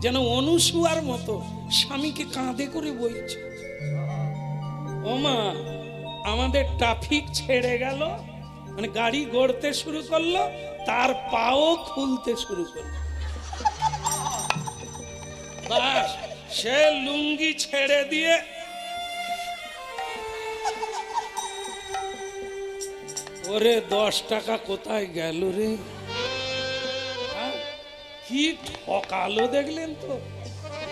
যেন অনুসুয়ার মতো স্বামীকে কাঁধে করে বইছে। ওমা, আমাদের ট্রাফিক ছেড়ে গেল, মানে গাড়ি গড়তে শুরু করলো, তার পাও খুলতে শুরু করলো। বাস, সে লুঙ্গি ছেড়ে দিয়ে ওরে 10 টাকা কোথায় গেল রে? কি ঠকালো দেখলেন তো,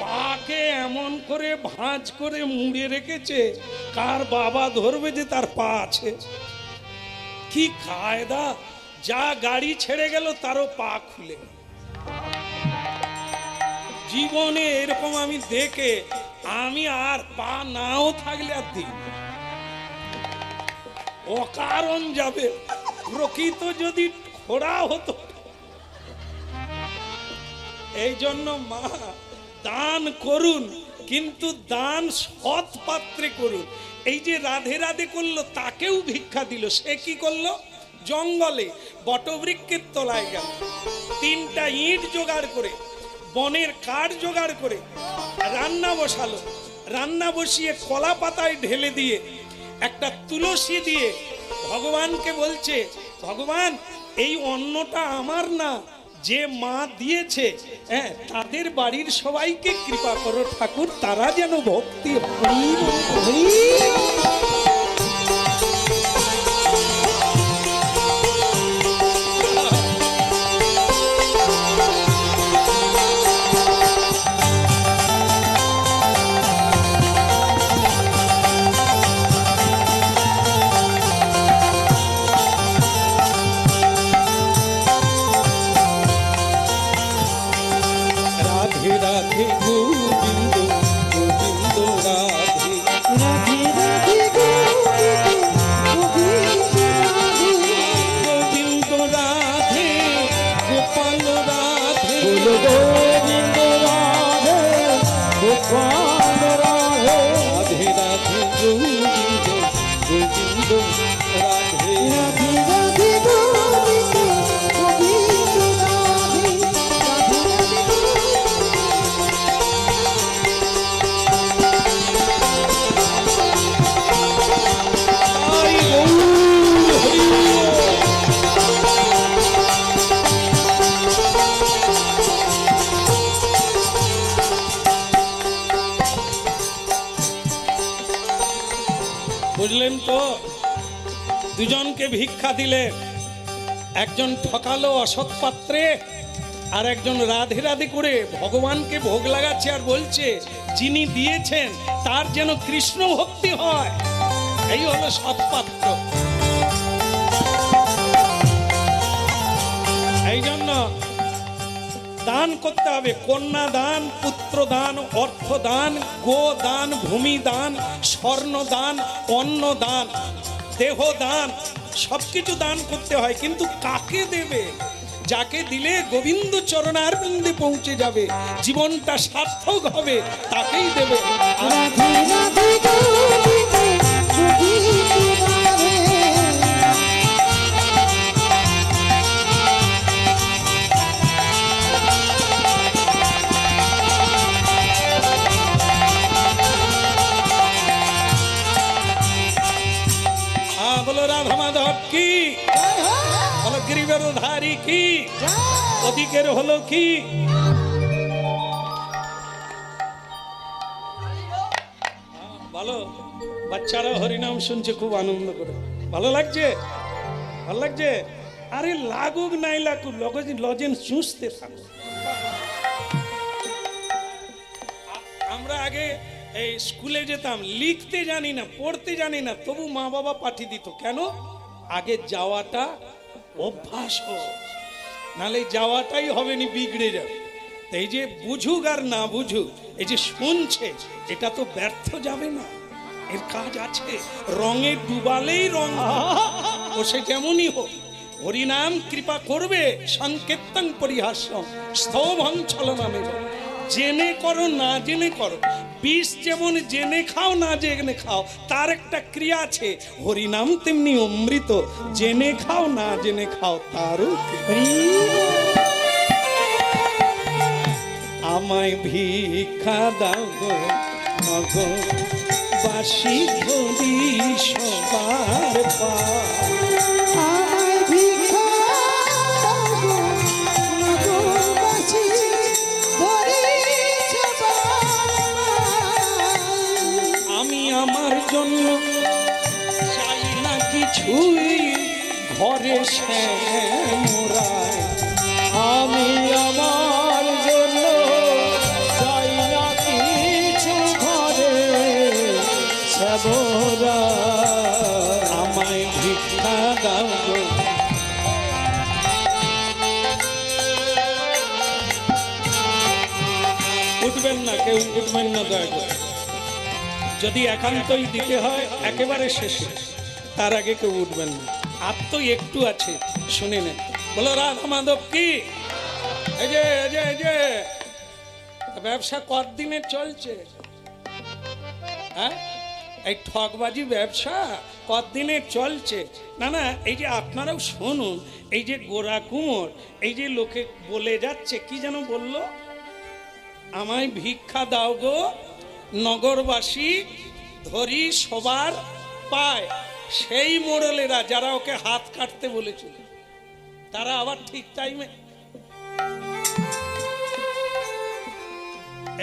পাকে এমন করে ভাঁজ করে মুড়ে রেখেছে, কার বাবা ধরবে যে তার পা আছে? কি কায়দা, যা গাড়ি ছেড়ে গেল তারও পা খুলে। জীবনে এরকম আমি দেখে, আমি আর পা নাও থাকলে আর দিই, অকারণ যাবে। প্রকৃত যদি খোড়া হতো। এই জন্য মা, দান করুন, কিন্তু দান সৎ পাত্রে করুন। এই যে রাধে রাধে করলো, তাকেও ভিক্ষা দিল। সে কি করলো? জঙ্গলে বটবৃক্ষের তলায় গেল, 3টা ইট জোগাড় করে, বনের কাঠ জোগাড় করে রান্না বসালো। রান্না বসিয়ে কলা পাতায় ঢেলে দিয়ে, একটা তুলসী দিয়ে ভগবানকে বলছে, ভগবান এই অন্নটা আমার না, যে মা দিয়েছে, হ্যাঁ, তাদের বাড়ির সবাইকে কৃপা করো ঠাকুর, তারা যেন ভক্তি। রাধে রাধে গোবিন্দ গোবিন্দ রাধে, রাধে রাধে গোবিন্দ বুঝলেন তো? দুজনকে ভিক্ষা দিলে, একজন ঠকালো অসৎ পাত্রে, আর একজন রাধে রাধে করে ভগবানকে ভোগ লাগাচ্ছে আর বলছে যিনি দিয়েছেন তার যেন কৃষ্ণ ভক্তি হয়। এই হলো সৎপাত্র। এই জন্য দান করতে হবে। কন্যা দান, পুত্র দান, অর্থ দান, গো দান, ভূমি দান, স্বর্ণ দান, অন্ন দান, দেহ দান, সবকিছু দান করতে হয়। কিন্তু কাকে দেবে? যাকে দিলে গোবিন্দ চরণার বিন্দে পৌঁছে যাবে, জীবনটা সার্থক হবে, তাকেই দেবে। রাধে রাধে গোবিন্দ রাধে। বলো রাধা মাধব কি, বলো গিরিবের ধারী কি, ওদিকের হলো কি। বলো, বাচ্চারা হরিনাম শুনছে খুব আনন্দ করে, ভালো লাগছে? ভালো লাগছে? আরে লাগুক নাই লাগুক, লজেন চুষতে থাকো। আমরা আগে এই স্কুলে যেতাম, লিখতে জানি না, পড়তে জানি না, তবু মা বাবা পাঠিয়ে দিত। কেন? আগে যাওয়াটা অভ্যাস হোক, নালে যাওয়াটাই হবে নি, বিগড়ে যাবে। এই যে বুঝুক আর না বুঝুক, এই যে শুনছে, এটা তো ব্যর্থ যাবে না, এর কাজ আছে। রঙে ডুবালেই রং, ও সে যেমনই হোক। হরিনাম কৃপা করবে, সংকেতন পরিহাস্যম স্তবং ছলনামেব। জেনে করো না জেনে করো, বিষ যেমন জেনে খাও না জেনে খাও, তার একটা ক্রিয়া আছে। হরিনাম তেমনি অমৃত, জেনে খাও না জেনে খাও, তারও আমায় ভিক্ষা দাও গো মগো বাসি ধরি সবার পা। আমায় ভিক্ষা দাও গো নগরবাসী ধরি সবার। আমি আমার জন্য চাই না কিছুই, ঘরে শ্যামরায়। আমি আমার জন্য চাই না কিছু, ঘরে শ্যামরা। আমায় ভিক্ষা দাও গো। উঠবেন না, কেউ উঠবেন না দয়া করে। যদি একান্তই দিতে হয় একেবারে শেষে, তার আগে কেউ উঠবেন না। আর তো একটু আছে, শুনে নেন। বলো রাধা মাধব কি। এই যে এই যে এই যে ব্যবসা কতদিনে চলছে? হ্যাঁ, এই ঠকবাজি ব্যবসা কতদিনে চলছে? না না, এই যে আপনারাও শুনুন, এই যে গোরা কুমোর, এই যে লোকে বলে যাচ্ছে, কি যেন বললো, আমায় ভিক্ষা দাও গো নগরবাসী ধরি সবার পায়। সেই মোড়লেরা যারা ওকে হাত কাটতে বলেছিল, তারা আবার ঠিক টাইমে।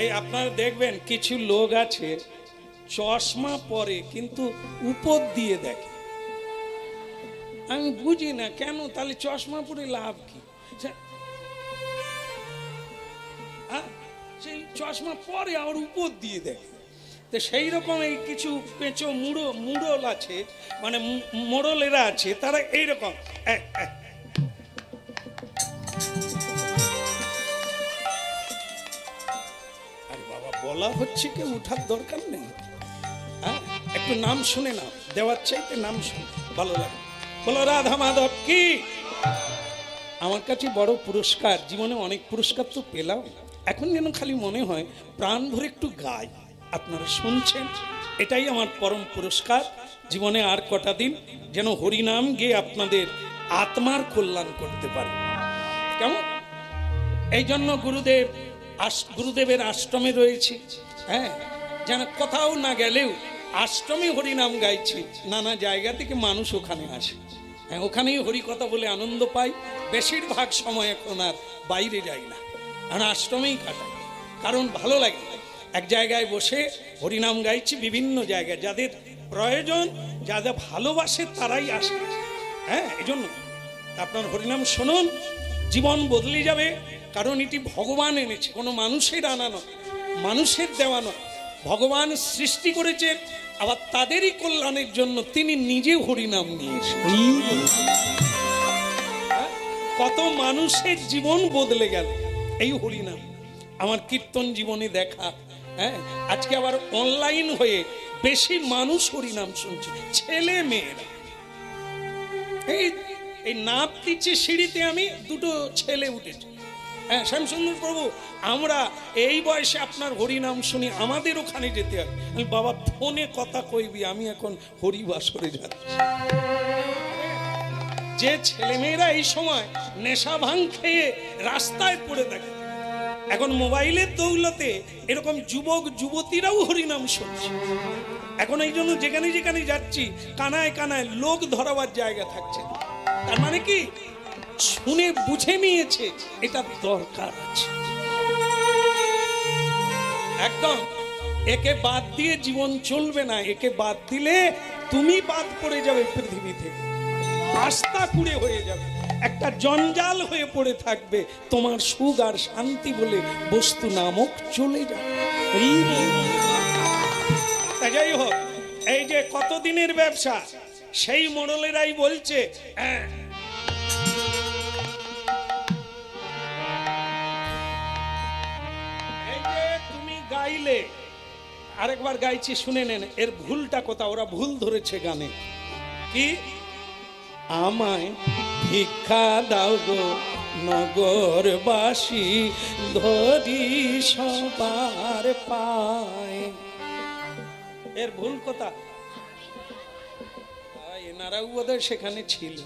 এই আপনারা দেখবেন কিছু লোক আছে চশমা পরে কিন্তু উপর দিয়ে দেখে। আমি বুঝি না কেন, তাহলে চশমা পরে লাভ কি? সেই চশমা পরে আর উপর দিয়ে দেখে। তো সেই রকম এই কিছু পেঁচো মুড়ল আছে, মানে মোড়লেরা আছে, তারা এইরকম আরে বাবা, বলা হচ্ছে কেউ উঠার দরকার নেই। হ্যাঁ, একটু নাম শুনে নাও, দেওয়ার চাইতে নাম শুনে ভালো লাগে। বলো রাধা মাধব কি। আমার কাছে বড় পুরস্কার, জীবনে অনেক পুরস্কার তো পেলাম, এখন যেন খালি মনে হয় প্রাণ ভরে একটু গাই। আপনারা শুনছেন, এটাই আমার পরম পুরস্কার। জীবনে আর কটা দিন যেন হরিনাম গিয়ে আপনাদের আত্মার কল্যাণ করতে পারে। কেমন? এই জন্য গুরুদেবের আশ্রমে রয়েছে। হ্যাঁ, যেন কোথাও না গেলেও আশ্রমে হরিনাম গাইছি, নানা জায়গা থেকে মানুষ ওখানে আসে। হ্যাঁ, ওখানেই হরিকথা বলে আনন্দ পাই। বেশিরভাগ সময় এখন আর বাইরে যাই না, আমরা আশ্রমেই কাটাই, কারণ ভালো লাগে। এক জায়গায় বসে হরিনাম গাইছি, বিভিন্ন জায়গায় যাদের প্রয়োজন যারা ভালোবাসে তারাই আসে। হ্যাঁ, এই জন্য আপনার হরিনাম শুনুন, জীবন বদলে যাবে। কারণ এটি ভগবান এনেছে, কোনো মানুষের আনা নয়, মানুষের দেওয়া নয়। ভগবান সৃষ্টি করেছেন, আবার তাদেরই কল্যাণের জন্য তিনি নিজে হরিনাম নিয়েছেন। কত মানুষের জীবন বদলে গেল এই হরিনাম। আমার কীর্তন জীবনে দেখা, হ্যাঁ, আজকে আবার অনলাইন হয়ে বেশি মানুষ হরিনাম শুনছে, ছেলে মেয়েরা। এই নাপতিচে সিঁড়িতে আমি দুটো ছেলে উঠেছে। হ্যাঁ, শ্যামসুন্দর প্রভু, আমরা এই বয়সে আপনার হরিনাম শুনি, আমাদের ওখানে যেতে হবে। আমি, বাবা ফোনে কথা কইবি, আমি এখন হরিবাসরে যাচ্ছি। যে ছেলেমেয়েরা এই সময় নেশা ভাঙ খেয়ে রাস্তায় পড়ে থাকে, এখন মোবাইলের দৌলতে এরকম যুবক যুবতীরাও হরিনাম শুনছে। এখন এই জন্য যেখানে যেখানে যাচ্ছি কানায় কানায় লোক ধরাবার জায়গা থাকছে। তার মানে কি, শুনে বুঝে নিয়েছে এটা দরকার আছে। একদম একে বাদ দিয়ে জীবন চলবে না, একে বাদ দিলে তুমি বাদ পড়ে যাবে পৃথিবী থেকে, আস্থা কুড়ে হয়ে যাবে, একটা জঞ্জাল হয়ে পড়ে থাকবে, তোমার সুখ আর শান্তি বলে বস্তু নামক চলে যাবে। যাই হোক, এই যে কতদিনের ব্যবসা, সেই মোড়লেরাই বলছে, এই যে তুমি গাইলে, আরেকবার গাইছি শুনে নেন, এর ভুলটা কোথা, ওরা ভুল ধরেছে গানে। কি, আমায় ভিক্ষা দাও গো নগরবাসী, ধরি সবার পায়। এর ভুল কথা, এনারাও বোধহয় সেখানে ছিল।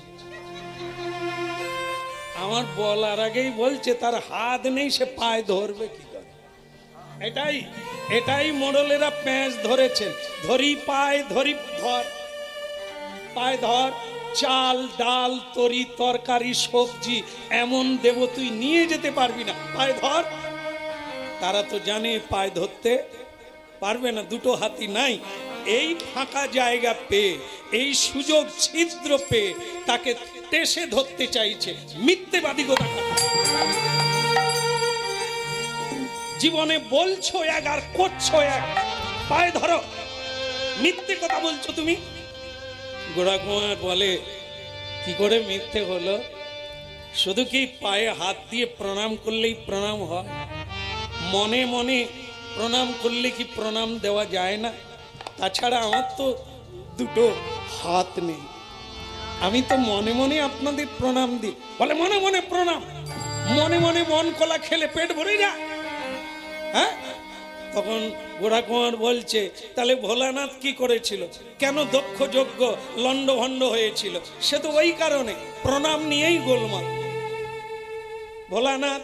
আমার বলার আগেই বলছে তার হাত নেই, সে পায়ে ধরবে কি করে। এটাই মোড়লেরা প্যাঁচ ধরেছেন, ধরি পায়, ধরি ধর, পায়ে ধর, চাল ডাল তরি তরকারি সবজি এমন দেব, তুই নিয়ে যেতে পারবি না, পায়ে ধর। তারা তো জানে পায়ে ধরতে পারবে না, দুটো হাতি নাই। এই ফাঁকা জায়গা পেয়ে, এই সুযোগ ছিদ্র পেয়ে তাকে টেসে ধরতে চাইছে মিথ্যেবাদী কোথাকার। জীবনে বলছো এক আর করছো এক, পায়ে ধরো, মিথ্যে কথা বলছো তুমি। গোড়া কুমার বলে, কি করে মিথ্যে হলো? শুধু কি পায়ে হাত দিয়ে প্রণাম করলেই প্রণাম হয়? মনে মনে প্রণাম করলে কি প্রণাম দেওয়া যায় না? তাছাড়া আমার তো দুটো হাত নেই, আমি তো মনে মনে আপনাদের প্রণাম দিই। বলে মনে মনে প্রণাম, মনে মনে মন কলা খেলে পেট ভরে যায়। হ্যাঁ, তখন গোড়া কুমার বলছে, তাহলে ভোলানাথ কি করেছিল? কেন দক্ষ যজ্ঞ লন্ডভন্ড হয়েছিল? সে তো ওই কারণে প্রণাম নিয়েই গোলমাল। ভোলানাথ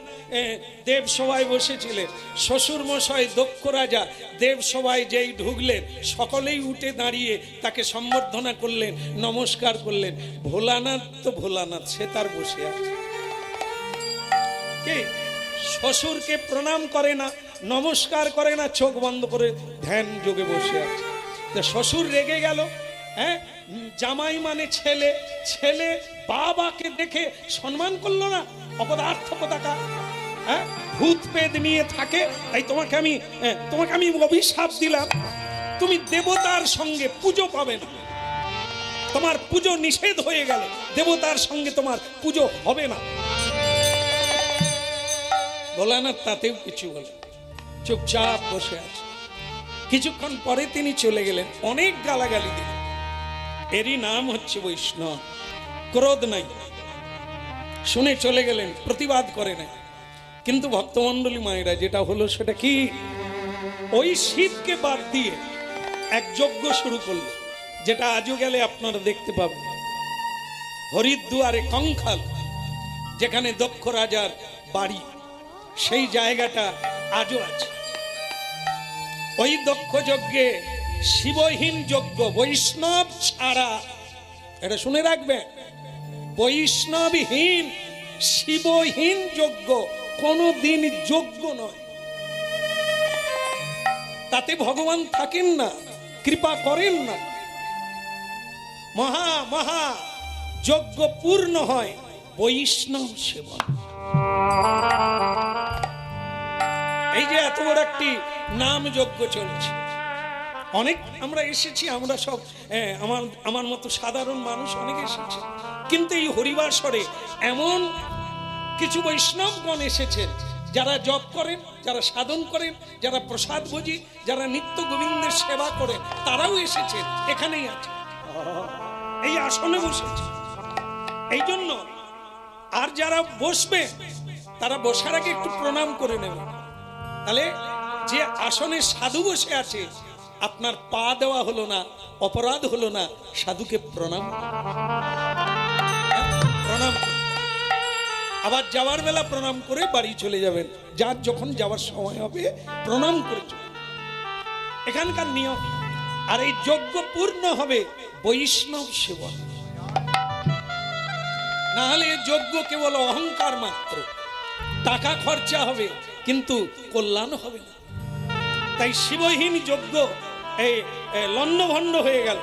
দেব সভায় বসেছিলেন, শ্বশুর মশাই দক্ষ রাজা দেব সভায় যেই ঢুকলেন, সকলেই উঠে দাঁড়িয়ে তাকে সম্বর্ধনা করলেন, নমস্কার করলেন। ভোলানাথ তো ভোলানাথ, সে তার বসে আছে। কে শ্বশুরকে প্রণাম করে না, নমস্কার করে না, চোখ বন্ধ করে ধ্যান যোগে বসে আছে। শ্বশুর রেগে গেল। হ্যাঁ, জামাই মানে ছেলে, ছেলে বাবাকে দেখে সম্মান করলো না, অপদার্থ কোথাকার। হ্যাঁ, ভূত পেদ নিয়ে থাকে, তাই তোমাকে আমি অভিশাপ দিলাম, তুমি দেবতার সঙ্গে পুজো পাবে না, তোমার পুজো নিষেধ হয়ে গেল, দেবতার সঙ্গে তোমার পুজো হবে না। ভোলানাথ তাতেও কিছু বলে, চুপচাপ বসে আছে। কিছুক্ষণ পরে তিনি চলে গেলেন, অনেক গালাগালি দিলেন। এরই নাম হচ্ছে বৈষ্ণব, ক্রোধ নাই, শুনে চলে গেলেন, প্রতিবাদ করে নাই। কিন্তু ভক্তমণ্ডলী মায়েরা, যেটা হলো সেটা কি, ওই শিবকে বাদ দিয়ে এক যজ্ঞ শুরু করলো, যেটা আজও গেলে আপনারা দেখতে পাবেন। হরিদ্বারে কঙ্কাল, যেখানে দক্ষ রাজার বাড়ি, সেই জায়গাটা আজও আছে। ওই দক্ষ যজ্ঞে শিবহীন যজ্ঞ, বৈষ্ণব ছাড়া, এটা শুনে রাখবেন, বৈষ্ণবহীন শিবহীন যজ্ঞ কোনদিন যোগ্য নয়। তাতে ভগবান থাকেন না, কৃপা করেন না। মহা মহা যজ্ঞ পূর্ণ হয় বৈষ্ণব সেবন। এই যে এত বড় একটি নাম যজ্ঞ চলছে, অনেক আমরা এসেছি, আমরা সব আমার মতো সাধারণ মানুষ অনেক এসেছে, কিন্তু এই হরিবাসরে এমন কিছু বৈষ্ণবগণ এসেছেন যারা জপ করেন, যারা সাধন করেন, যারা প্রসাদ ভোজি, যারা নিত্য গোবিন্দের সেবা করেন, তারাও এসেছেন, এখানেই আছে, এই আসনে বসেছে। এই জন্য আর যারা বসবে তারা বসার আগে একটু প্রণাম করে নেবে, তাহলে যে আসনে সাধু বসে আছে আপনার পা দেওয়া হলো না, অপরাধ হলো না, সাধুকে প্রণাম প্রণাম। আবার যাওয়ার বেলা প্রণাম করে বাড়ি চলে যাবেন, যার যখন যাওয়ার সময় হবে প্রণাম করে চলবেন, এখানকার নিয়ম। আর এই যজ্ঞ পূর্ণ হবে বৈষ্ণব সেবন, না হলে যজ্ঞ কেবল অহংকার মাত্র, টাকা খরচা হবে কিন্তু কল্যাণ হবে না। তাই শিবহীন যজ্ঞ এই লণ্ডভণ্ড হয়ে গেল।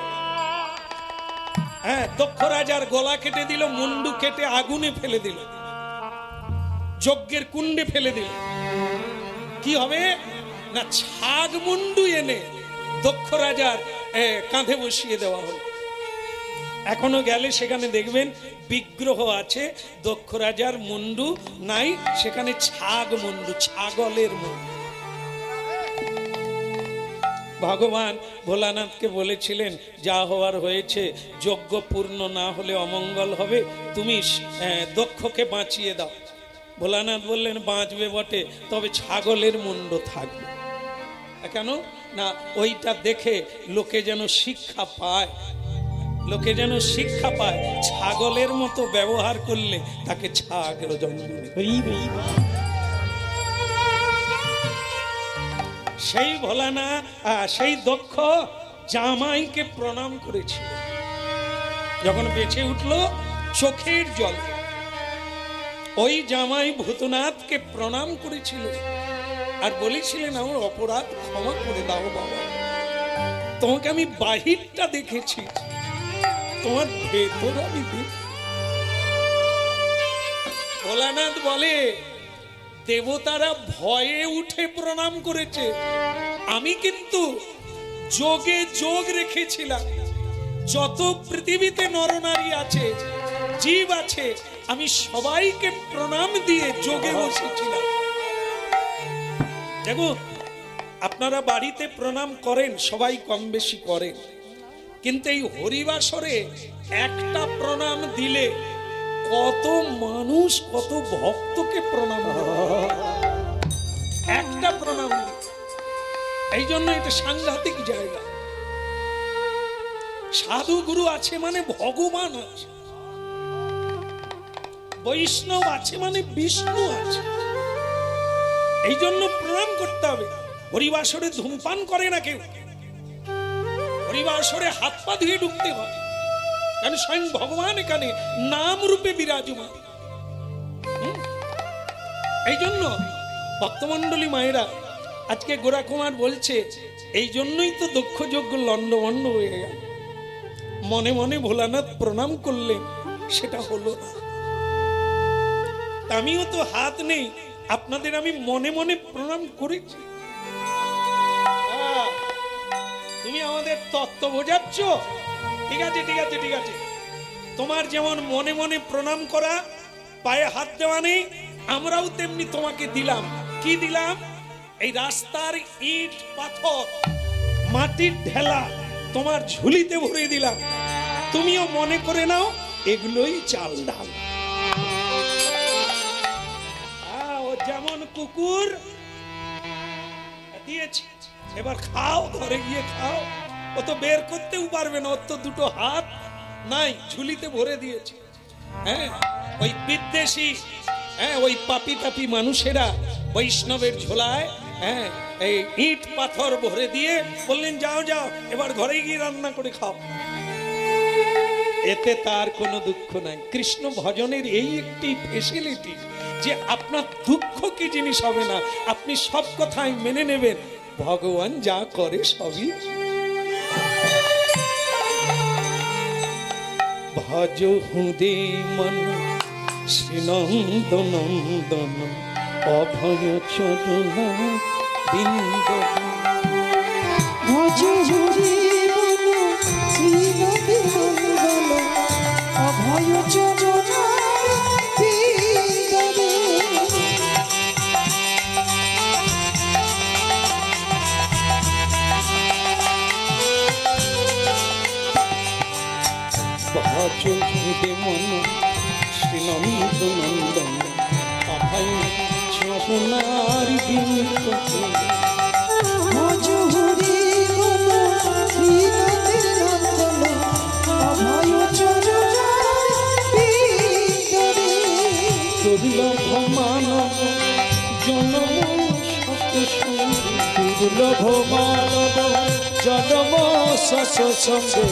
হ্যাঁ, দক্ষ রাজার গলা কেটে দিল, মুন্ডু কেটে আগুনে ফেলে দিল, যজ্ঞের কুণ্ডে ফেলে দিল। কি হবে না, ছাগ মুন্ডু এনে দক্ষ রাজার কাঁধে বসিয়ে দেওয়া হলো। এখনো গেলে সেখানে দেখবেন বিগ্রহ আছে, দক্ষ রাজার মুন্ডু নাই, সেখানে ছাগ মুন্ডু, ছাগলের মুন্ডু। ভগবান ভোলানাথকে বলেছিলেন যা হওয়ার হয়েছে, যজ্ঞ পূর্ণ না হলে অমঙ্গল হবে, তুমি দক্ষকে বাঁচিয়ে দাও। ভোলানাথ বললেন বাঁচবে বটে, তবে ছাগলের মুন্ড থাকবে। কেন না, ওইটা দেখে লোকে যেন শিক্ষা পায়, লোকে যেন শিক্ষা পায়, ছাগলের মতো ব্যবহার করলে তাকে ছাগল জন্ম দেবে। সেই ভোলানাথ সেই দক্ষ জামাইকে প্রণাম করেছিল, যখন বেঁচে উঠল চোখের জল, ওই জামাই ভূতনাথকে প্রণাম করেছিল আর বলেছিলেন আমার অপরাধ ক্ষমা করে দাও বাবা, তোমাকে আমি বাহিরটা দেখেছি, তোমার ভেতর আমি দেখি। ভোলানাথ বলে দেবতারা ভয়ে উঠে প্রণাম করেছে, আমি কিন্তু যোগে যোগ রেখেছিলাম, যত পৃথিবীতে নরনারী আছে, জীব আছে, আমি সবাইকে প্রণাম দিয়ে যোগে বসেছিলাম। দেখুন, আপনারা বাড়িতে প্রণাম করেন, সবাই কম বেশি করেন, কিন্তু এই হরিবাসরে একটা প্রণাম দিলে কত মানুষ, কত ভক্তকে প্রণাম, একটা প্রণাম দিলে। এই জন্য এটা সাংঘাতিক জায়গা। সাধু গুরু আছে মানে ভগবান আছে, বৈষ্ণব আছে মানে বিষ্ণু আছে, এই জন্য প্রণাম করতে হবে। হরিবাসরে ধূমপান করে না কেউ, হরিবাসরে হাত পা ধুয়ে ঢুকতে হয়, কারণ স্বয়ং ভগবান এখানে নাম রূপে বিরাজমান। এই জন্য ভক্তমন্ডলী মায়েরা, আজকে গোরা কুমার বলছে এই জন্যই তো দক্ষ যজ্ঞ লণ্ডভণ্ড হয়ে গেল। মনে মনে ভোলানাথ প্রণাম করলেন, সেটা হলো না। আমিও তো হাত নেই, আপনাদের আমি মনে মনে প্রণাম করেছি। তুমি আমাদের তত্ত্ব বোঝাচ্ছ, ঠিক আছে ঠিক আছে ঠিক আছে, তোমার যেমন মনে মনে প্রণাম করা, পায়ে হাত দেওয়া নেই, আমরাও তেমনি তোমাকে দিলাম। কি দিলাম? এই রাস্তার ইট পাথর মাটির ঢেলা তোমার ঝুলিতে ভরে দিলাম, তুমিও মনে করে নাও এগুলোই চাল ডাল। ও যেমন কুকুর দিয়েছি, এবার খাও, ঘরে গিয়ে খাও। ও তো বের করতেও পারবে না, ওর তো দুটো হাত নাই, ঝুলিতে ভরে দিয়েছে। হ্যাঁ, ওই বিদ্বেষী, হ্যাঁ, ওই পাপি তাপি মানুষেরা বৈষ্ণবের ঝোলায় হ্যাঁ এই ইট পাথর ভরে দিয়ে বললেন যাও যাও, এবার ঘরে গিয়ে রান্না করে খাও। এতে তার কোনো দুঃখ নাই। কৃষ্ণ ভজনের এই একটি ফেসিলিটি যে আপনার দুঃখ কি জিনিস হবে না, আপনি সব কথাই মেনে নেবেন, ভগবান যা করে সবই। ভজ হুদে মন শ্রীনন্দ নন্দন অভয় চরণ বিন্দু ভজ হরি মন শ্রীনদী নন্দন অভয় চরণ বিন্দরে। ভজ হুদে মন শ্রীনন্দ নন্দন অভয় চরণার বিন্দু ভজ হরি মন শ্রীনদী নন্দন অভয় চরণ বিন্দরে। দুর্লভ মানব জনম দুর্লভ মানব জনম শশ সঙ্গে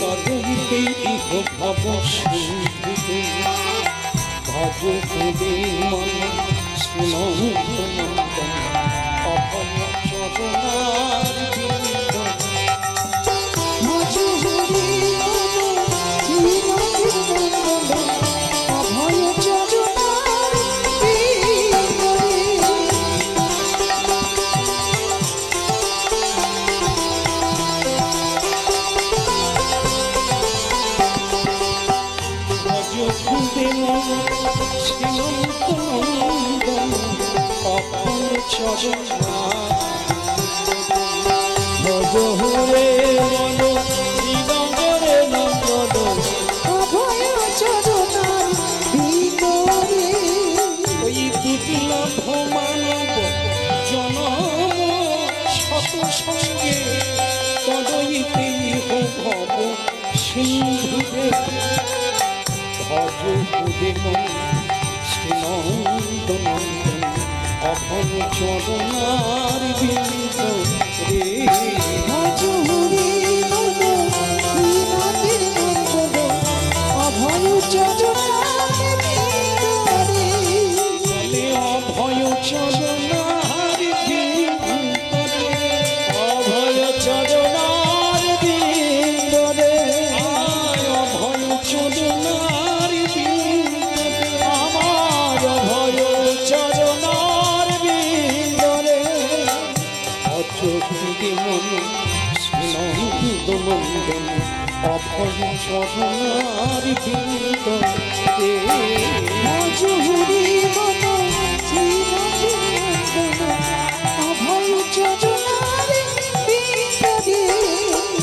তদইতে ইহ ভব সুধে ভজ হুদে মন শ্রীনন্দ নন্দন অভয় চরণার বিন্দু ভজ হরি মন শ্রীনদী নন্দন অভয় চরণ বিন্দরে। ভজ হুদে মন শ্রীনন্দ নন্দন অভয় চরণার ভজ হুদে মন শ্রীনগরে নন্দন অভয় চরণ বিন্দরে। ওই দুর্লভ মানব জনম শত সঙ্গে তদইতে ইহ ভব সিন্ধুতে ভজ হুদে মন শ্রীনন্দ নন্দন অভয় চরণার বিন্দু রে ভজ হরি মন শ্রীনদী নন্দন অভয় চরণ বিন্দরে। বলে অভয় চরণার বিন্দু অভয় চরণার বিন্দরে। অভয় চরণার বিন্দু আমার ভয় চরণার বিন্দরে। ভজ হুদে মন শ্রীনন্দ নন্দন অভয় চরণার বিন্দু রে ভজ হরি মন শ্রীনদী নন্দন অভয় চরণার বিন্দরে।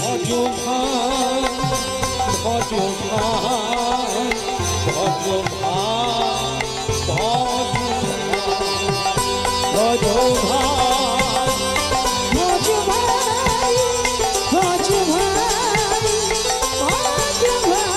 ভজ ভাই ভজ ভাই ভজ ভাই ভজ ভাই ভজ ভাই ভজ ভাই ভজ ভাই।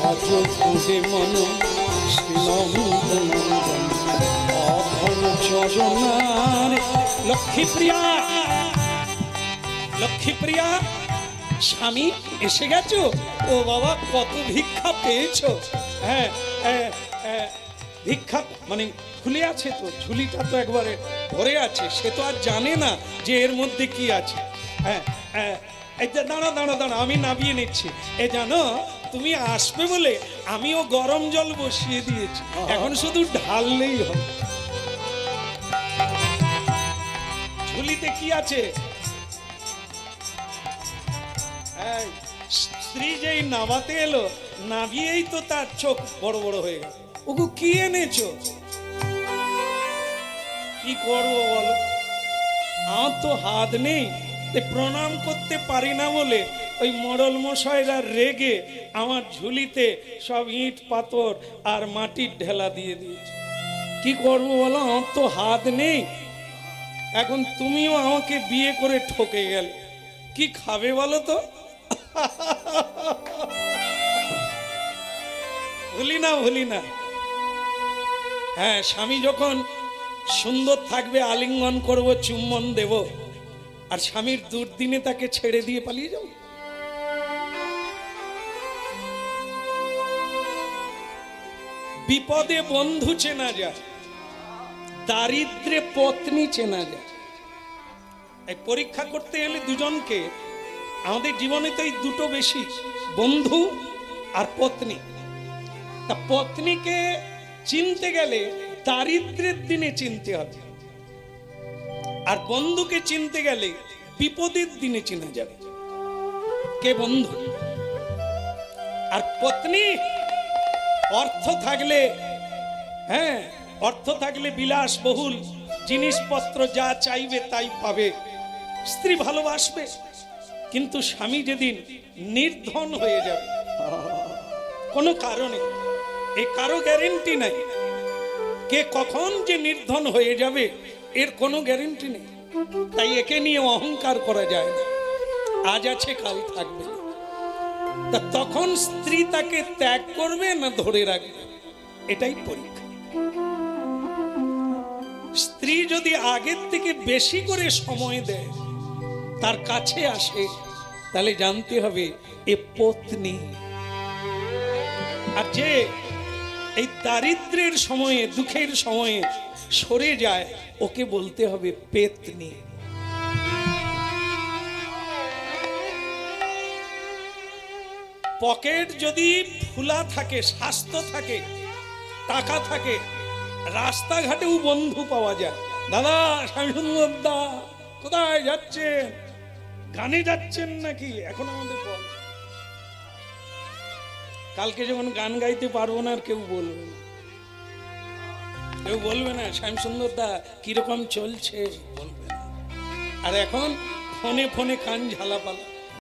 ভজ হুদে মন শ্রীনন্দ নন্দন অভয় চরণার লক্ষ্মীপ্রিয়া লক্ষ্মীপ্রিয়া স্বামী এসে গেছো? ও বাবা কত ভিক্ষা পেয়েছো? হ্যাঁ ভিক্ষা মানে খুলে আছে তো, ঝুলিটা তো একবারে ভরে আছে, সে তো আর জানে না যে এর মধ্যে কি আছে। হ্যাঁ এই যে দাঁড়া দাঁড়া দাঁড়া আমি নামিয়ে নিচ্ছি। এ জানো তুমি আসবে বলে আমিও গরম জল বসিয়ে দিয়েছি, এখন শুধু ঢাললেই হবে। ঝুলিতে কি আছে? এই, স্ত্রী যেই নামাতে এলো, নামিয়েই তো তার চোখ বড় বড় হয়ে গেল। ওগো কি এনেছো? কি করবো বলো, আমার তো হাত নেই, প্রণাম করতে পারি না বলে ওই মোড়ল মশাইরা রেগে আমার ঝুলিতে সব ইট পাথর আর মাটির ঢেলা দিয়ে দিয়েছে। কি করবো বলো, আমার তো হাত নেই। এখন তুমিও আমাকে বিয়ে করে ঠকে গেলে, কি খাবে বলো তো? ভুলি না। হ্যাঁ, স্বামী যখন সুন্দর থাকবে আলিঙ্গন করব, চুম্বন দেব, আর স্বামীর দুর্দিনে তাকে ছেড়ে দিয়ে পালিয়ে যাব। বিপদে বন্ধু চেনা যায়, দারিদ্রে পত্নী চেনা যায়। এই পরীক্ষা করতে গেলে দুজনকে, আমাদের জীবনে তো এই দুটো বেশি, বন্ধু আর পত্নী। তা পত্নীকে চিনতে গেলে দারিদ্রের দিনে চিনতে হবে, আর বন্ধুকে চিনতে গেলে বিপদের দিনে চেনা যাবে কে বন্ধু। আর পত্নী অর্থ থাকলে, হ্যাঁ, অর্থ থাকলে বিলাসবহুল জিনিসপত্র যা চাইবে তাই পাবে, স্ত্রী ভালোবাসবে। কিন্তু স্বামী যেদিন নির্ধন হয়ে যাবে কোনো কারণে, এ কারো গ্যারেন্টি নাই, কে কখন যে নির্ধন হয়ে যাবে এর কোনো গ্যারেন্টি নেই। তাই একে নিয়ে অহংকার করা যায় না, আজ আছে কাল থাকবে। তা তখন স্ত্রী তাকে ত্যাগ করবে না ধরে রাখবে, এটাই পরীক্ষা। স্ত্রী যদি আগের থেকে বেশি করে সময় দেয়, তার কাছে আসে, তাহলে জানতে হবে এ পত্নী। আর যে এই দারিদ্রের সময়ে, দুঃখের সময়ে সরে যায়, ওকে বলতে হবে পেতনি। পকেট যদি ফুলা থাকে, স্বাস্থ্য থাকে, টাকা থাকে, রাস্তাঘাটেও বন্ধু পাওয়া যায়। দাদা, শামসুন্দর দা, কোথায় যাচ্ছেন? গানে যাচ্ছেন নাকি? এখন আমাদের বল, কালকে যখন গান গাইতে পারবো না আর কেউ বলবে না, কেউ বলবে না শ্যামসুন্দর দা কিরকম চলছে, বলবে না। আর এখন ফোনে ফোনে কান ঝালাপালা।